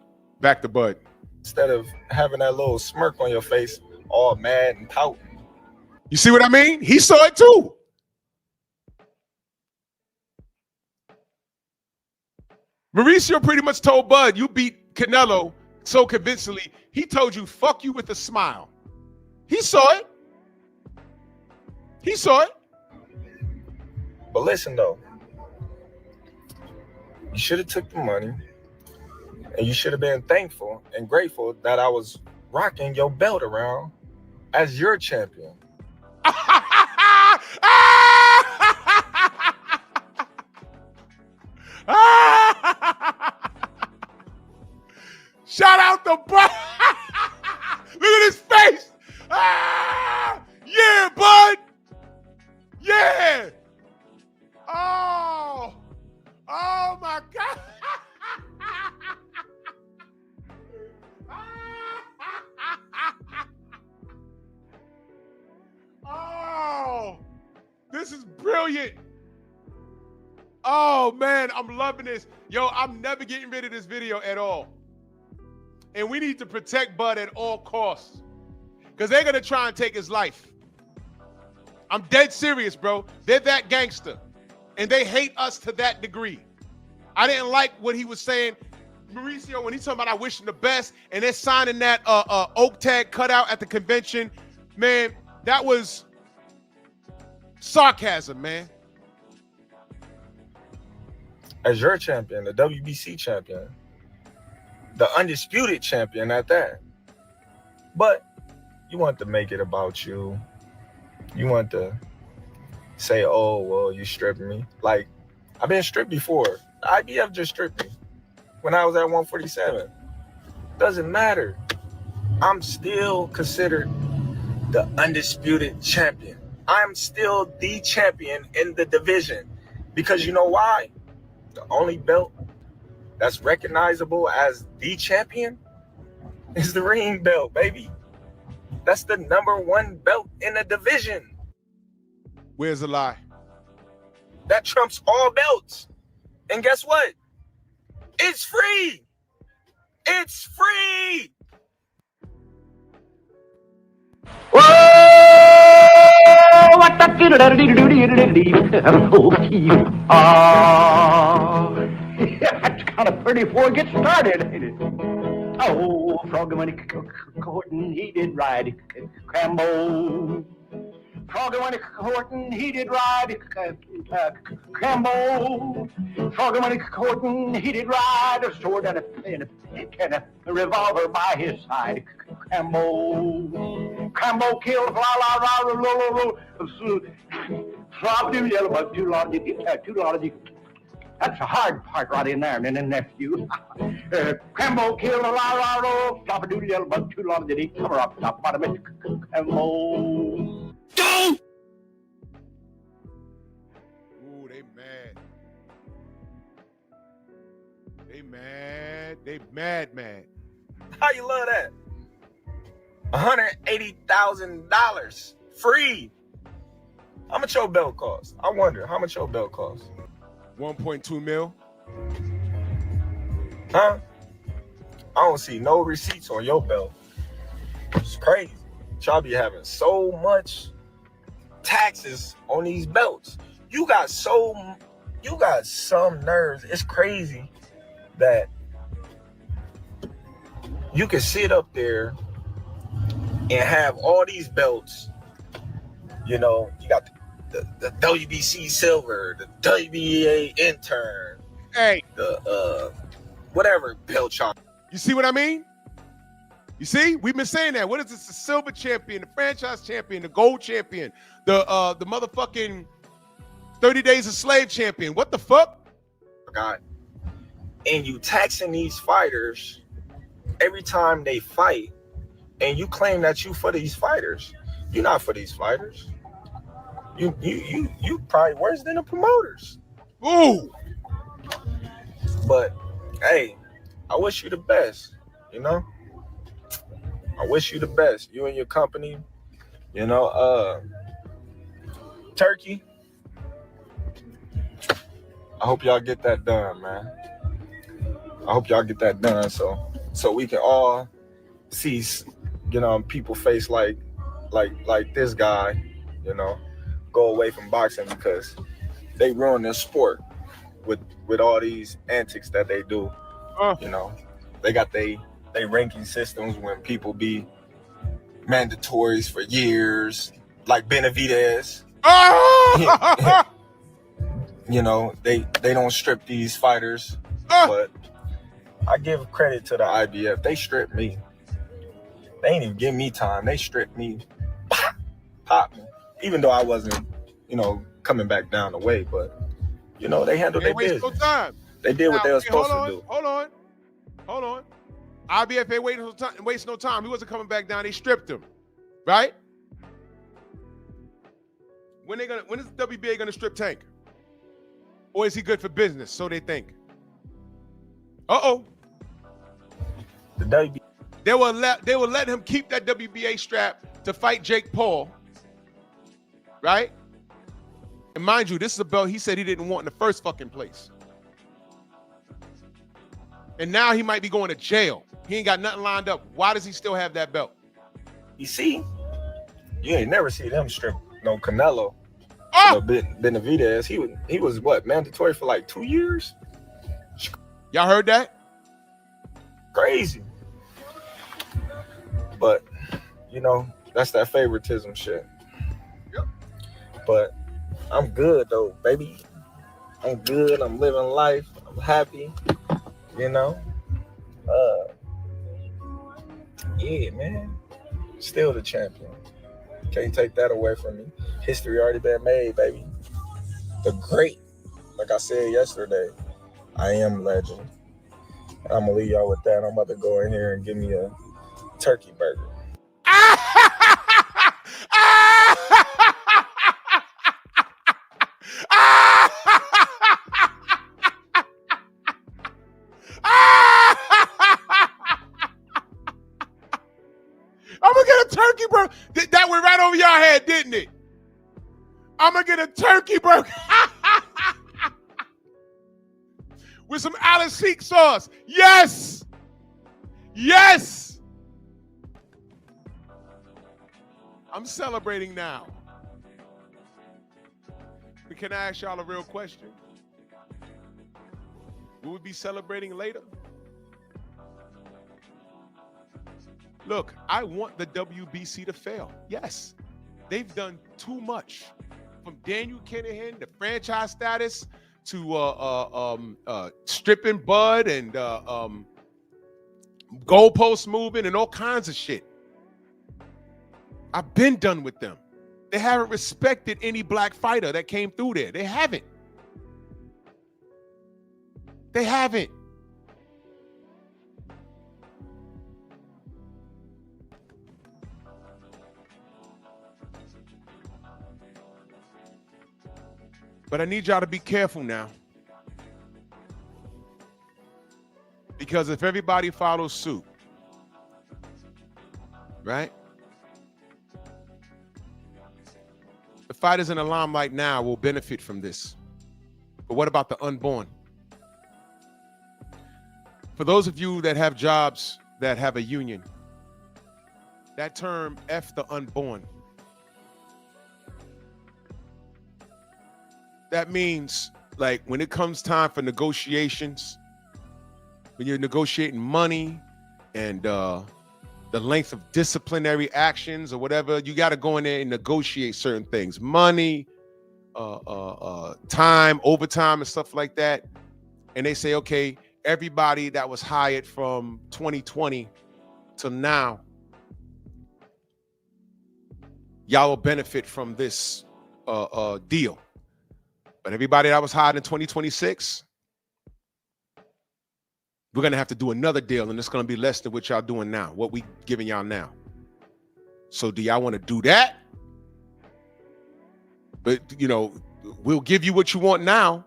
Speaker 2: back to Bud.
Speaker 5: Instead of having that little smirk on your face, all mad and pouting.
Speaker 2: You see what I mean? He saw it too. Mauricio pretty much told Bud, you beat Canelo so convincingly, he told you, fuck you with a smile. He saw it. He saw it.
Speaker 5: But listen, though, You should have took the money, and you should have been thankful and grateful that I was rocking your belt around as your champion.
Speaker 2: Shout out to Bud. Look at his face. Yeah, Bud. Yeah. Oh my God. Oh, this is brilliant. Oh man, I'm loving this. Yo, I'm never getting rid of this video at all. And we need to protect Bud at all costs, because they're gonna try and take his life. I'm dead serious, bro. They're that gangster, and they hate us to that degree. I didn't like what he was saying, Mauricio, when he's talking about I wish him the best, and they're signing that oak tag cutout at the convention. Man, that was sarcasm, man.
Speaker 5: As your champion, the WBC champion, the undisputed champion at that. But you want to make it about you. You want to say, oh, well, you stripping me. Like, I've been stripped before. The IBF just stripped me when I was at 147. Doesn't matter. I'm still considered the undisputed champion. I'm still the champion in the division. Because you know why? The only belt that's recognizable as the champion is the ring belt, baby. That's the #1 belt in the division.
Speaker 2: Where's the lie?
Speaker 5: That trumps all belts. And guess what? It's free. It's free.
Speaker 6: What the that's kind of pretty before it gets started, ain't it? Oh, Froggy when he courtin', he did ride Crambo. Froggy when he courtin', he did ride Crambo. Froggy when he courtin', he did ride a sword and a revolver by his side. Crambo killed That's a hard part right in there, and then nephew. Crambo killed a la flop a doodle yellow bug, too long did he cover up top bottom it. Crambo.
Speaker 2: Ooh, they mad. They mad. They mad.
Speaker 5: How you love that? $180,000 free. How much your belt cost? I wonder how much your belt cost.
Speaker 2: 1.2 mil.
Speaker 5: Huh? I don't see no receipts on your belt. It's crazy. Y'all be having so much taxes on these belts. You got some nerves. It's crazy that you can sit up there and have all these belts. You know, you got the WBC silver, the WBA intern,
Speaker 2: Hey,
Speaker 5: the whatever belt y'all.
Speaker 2: you see what I mean? You see? We've been saying that. What is this? The silver champion, the franchise champion, the gold champion, the motherfucking 30 Days a Slave champion. What the fuck?
Speaker 5: God. And you taxing these fighters every time they fight, and you claim that you for these fighters. You're not for these fighters. You probably worse than the promoters.
Speaker 2: Ooh.
Speaker 5: But hey, I wish you the best, you know? I wish you the best. You and your company, you know, Turkey. I hope y'all get that done, man. I hope y'all get that done so we can all see, you know, people face like this guy, you know, go away from boxing because they ruin their sport with all these antics that they do. You know, they got they ranking systems when people be mandatories for years, like Benavidez. You know, they don't strip these fighters But I give credit to the IBF. They stripped me. They ain't even give me time. They stripped me. Pop me. Even though I wasn't, coming back down the way, but they handled their business.
Speaker 2: No time.
Speaker 5: They did what they were supposed to do.
Speaker 2: Hold on. IBF ain't waste no time. He wasn't coming back down. They stripped him, right? When is the WBA gonna strip Tank? Or is he good for business? So they think.
Speaker 5: The WBA.
Speaker 2: They will let him keep that WBA strap to fight Jake Paul, right? And mind you, this is a belt he said he didn't want in the first fucking place. And now he might be going to jail. He ain't got nothing lined up. Why does he still have that belt?
Speaker 5: You see, you ain't never see them strip no Canelo. Benavidez. He was what, mandatory for like 2 years?
Speaker 2: Y'all heard that?
Speaker 5: Crazy. But that's that favoritism shit.
Speaker 2: Yep.
Speaker 5: But I'm good though, baby. I'm good. I'm living life. I'm happy. Yeah, man. Still the champion. Can't take that away from me. History already been made, baby. The great, like I said yesterday, I am legend. I'm gonna leave y'all with that. I'm about to go in here and give me a turkey burger.
Speaker 2: I'm gonna get a turkey burger. That went right over your head, didn't it? I'm gonna get a turkey burger with some Aliceek sauce. Yes. I'm celebrating now. But can I ask y'all a real question? Will we be celebrating later? Look, I want the WBC to fail. Yes, they've done too much. From Daniel Kinahan, the franchise status, to stripping Bud and goalpost moving and all kinds of shit. I've been done with them. They haven't respected any black fighter that came through there. They haven't. But I need y'all to be careful now. Because if everybody follows suit, right? The fighters in the limelight now will benefit from this. But what about the unborn? For those of you that have jobs that have a union, that term, F the unborn, that means, like, when it comes time for negotiations, when you're negotiating money and the length of disciplinary actions or whatever, you got to go in there and negotiate certain things. Money, time, overtime, and stuff like that. And they say, okay, everybody that was hired from 2020 to now, y'all will benefit from this deal. But everybody that was hired in 2026, we're going to have to do another deal, and it's going to be less than what y'all doing now, what we giving y'all now. So do y'all want to do that? But, we'll give you what you want now.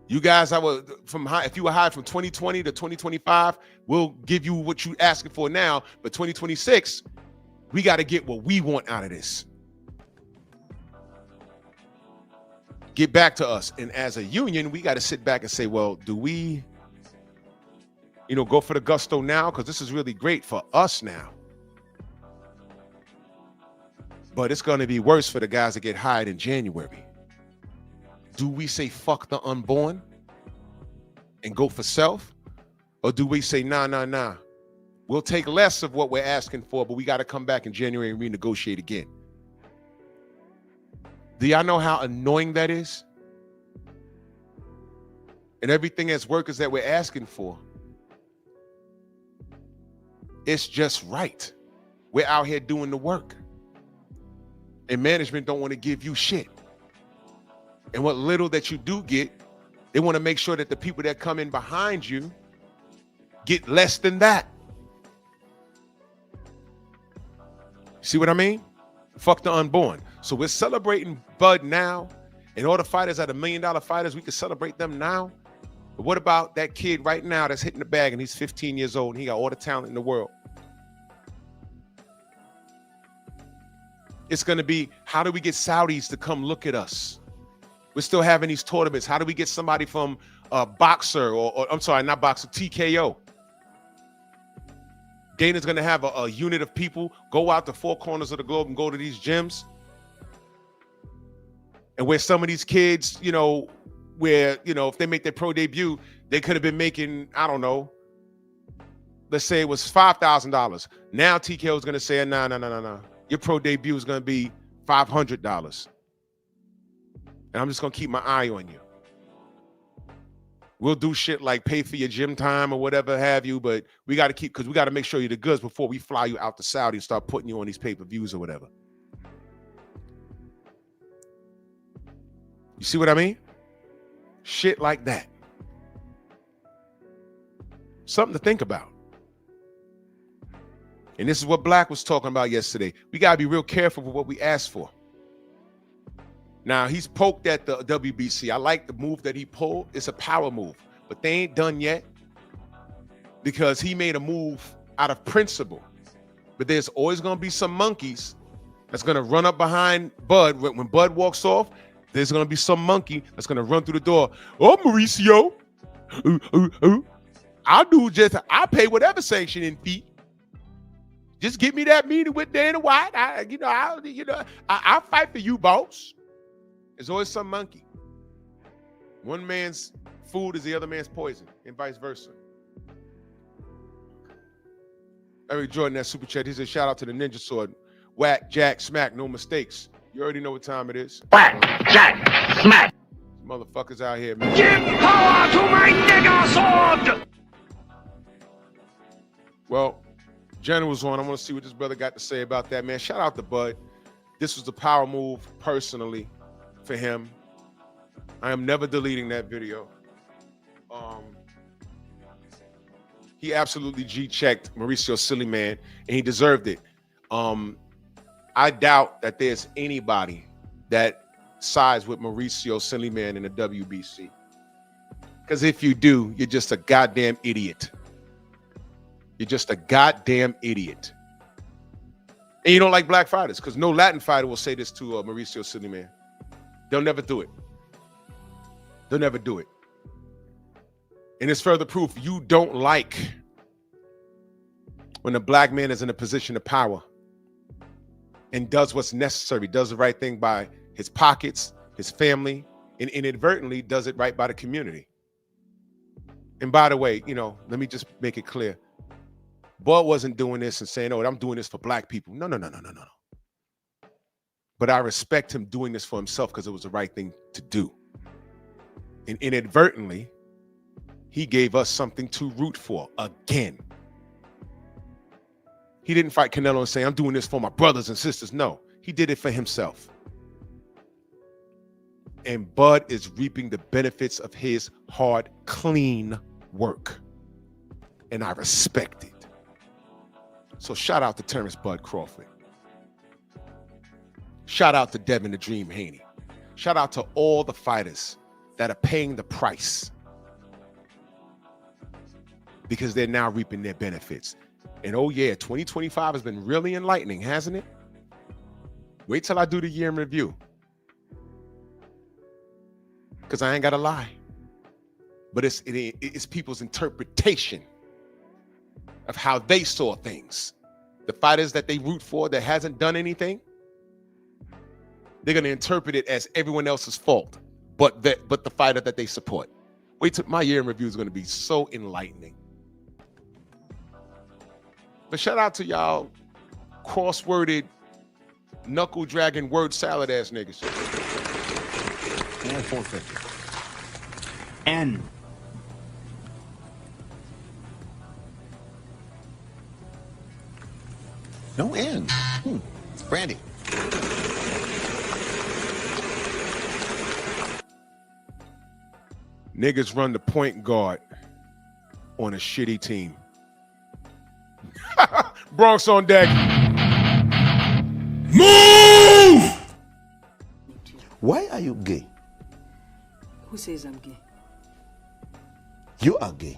Speaker 2: You guys, if you were hired from 2020 to 2025, we'll give you what you asking for now. But 2026, we got to get what we want out of this. Get back to us. And as a union, we got to sit back and say, well, do we, go for the gusto now? Because this is really great for us now. But it's going to be worse for the guys that get hired in January. Do we say fuck the unborn and go for self? Or do we say, nah, we'll take less of what we're asking for, but we got to come back in January and renegotiate again? Do y'all know how annoying that is? and everything as workers that we're asking for, it's just right. We're out here doing the work. And management don't want to give you shit. And what little that you do get, they want to make sure that the people that come in behind you get less than that. See what I mean? Fuck the unborn. So we're celebrating Bud now, and all the fighters that are $1 million fighters, we can celebrate them now. But what about that kid right now that's hitting the bag and he's 15 years old and he got all the talent in the world? It's going to be, how do we get Saudis to come look at us? We're still having these tournaments. How do we get somebody from Boxer or I'm sorry, not Boxer, TKO? Dana's going to have a unit of people go out to 4 corners of the globe and go to these gyms. And where some of these kids, you know, where, you know, if they make their pro debut, they could have been making, I don't know, let's say it was $5,000. Now TKO is going to say, no. Your pro debut is going to be $500. And I'm just going to keep my eye on you. We'll do shit like pay for your gym time or whatever have you, but we got to keep, because we got to make sure you're the goods before we fly you out to Saudi and start putting you on these pay-per-views or whatever. You see what I mean? Shit like that. Something to think about. And this is what Black was talking about yesterday. We got to be real careful with what we ask for. Now, he's poked at the WBC. I like the move that he pulled. It's a power move. But they ain't done yet because he made a move out of principle. But there's always going to be some monkeys that's going to run up behind Bud. When Bud walks off, there's going to be some monkey that's going to run through the door. Oh, Mauricio. I'll pay whatever sanctioning fee. Just give me that meeting with Dana White. I'll fight for you, boss. There's always some monkey. One man's food is the other man's poison, and vice versa. Eric Jordan, that super chat. He said, shout out to the Ninja Sword. Whack, jack, smack, no mistakes. You already know what time it is.
Speaker 6: Whack, jack, smack.
Speaker 2: Motherfuckers out here, man.
Speaker 6: Give power to my nigger sword!
Speaker 2: Well, General's on. I want to see what this brother got to say about that, man. Shout out to Bud. This was the power move personally for him. I am never deleting that video. He absolutely G-checked Mauricio Sillyman, and he deserved it. I doubt that there's anybody that sides with Mauricio Sillyman in the WBC. Because if you do, you're just a goddamn idiot. You're just a goddamn idiot. And you don't like black fighters, because no Latin fighter will say this to Mauricio Sillyman. They'll never do it. They'll never do it. And it's further proof you don't like when a black man is in a position of power and does what's necessary, does the right thing by his pockets, his family, and inadvertently does it right by the community. And by the way, you know, let me just make it clear. Bud wasn't doing this and saying, oh, I'm doing this for black people. No. But I respect him doing this for himself because it was the right thing to do. And inadvertently, he gave us something to root for again. He didn't fight Canelo and say, I'm doing this for my brothers and sisters. No, he did it for himself. And Bud is reaping the benefits of his hard, clean work. And I respect it. So shout out to Terrence Bud Crawford. Shout out to Devin the Dream Haney. Shout out to all the fighters that are paying the price because they're now reaping their benefits. And oh yeah, 2025 has been really enlightening, hasn't it? Wait till I do the year in review. Because I ain't got to lie. But it's people's interpretation of how they saw things. The fighters that they root for that hasn't done anything, they're going to interpret it as everyone else's fault, but the fighter that they support. Wait till my year in review is going to be so enlightening. But shout out to y'all cross-worded, knuckle-dragging, word salad ass niggas.
Speaker 7: And 450. And No end. Brandy.
Speaker 2: Niggas run the point guard on a shitty team. Bronx on deck.
Speaker 8: Move!
Speaker 9: Why are you gay?
Speaker 10: Who says I'm gay?
Speaker 9: You are gay.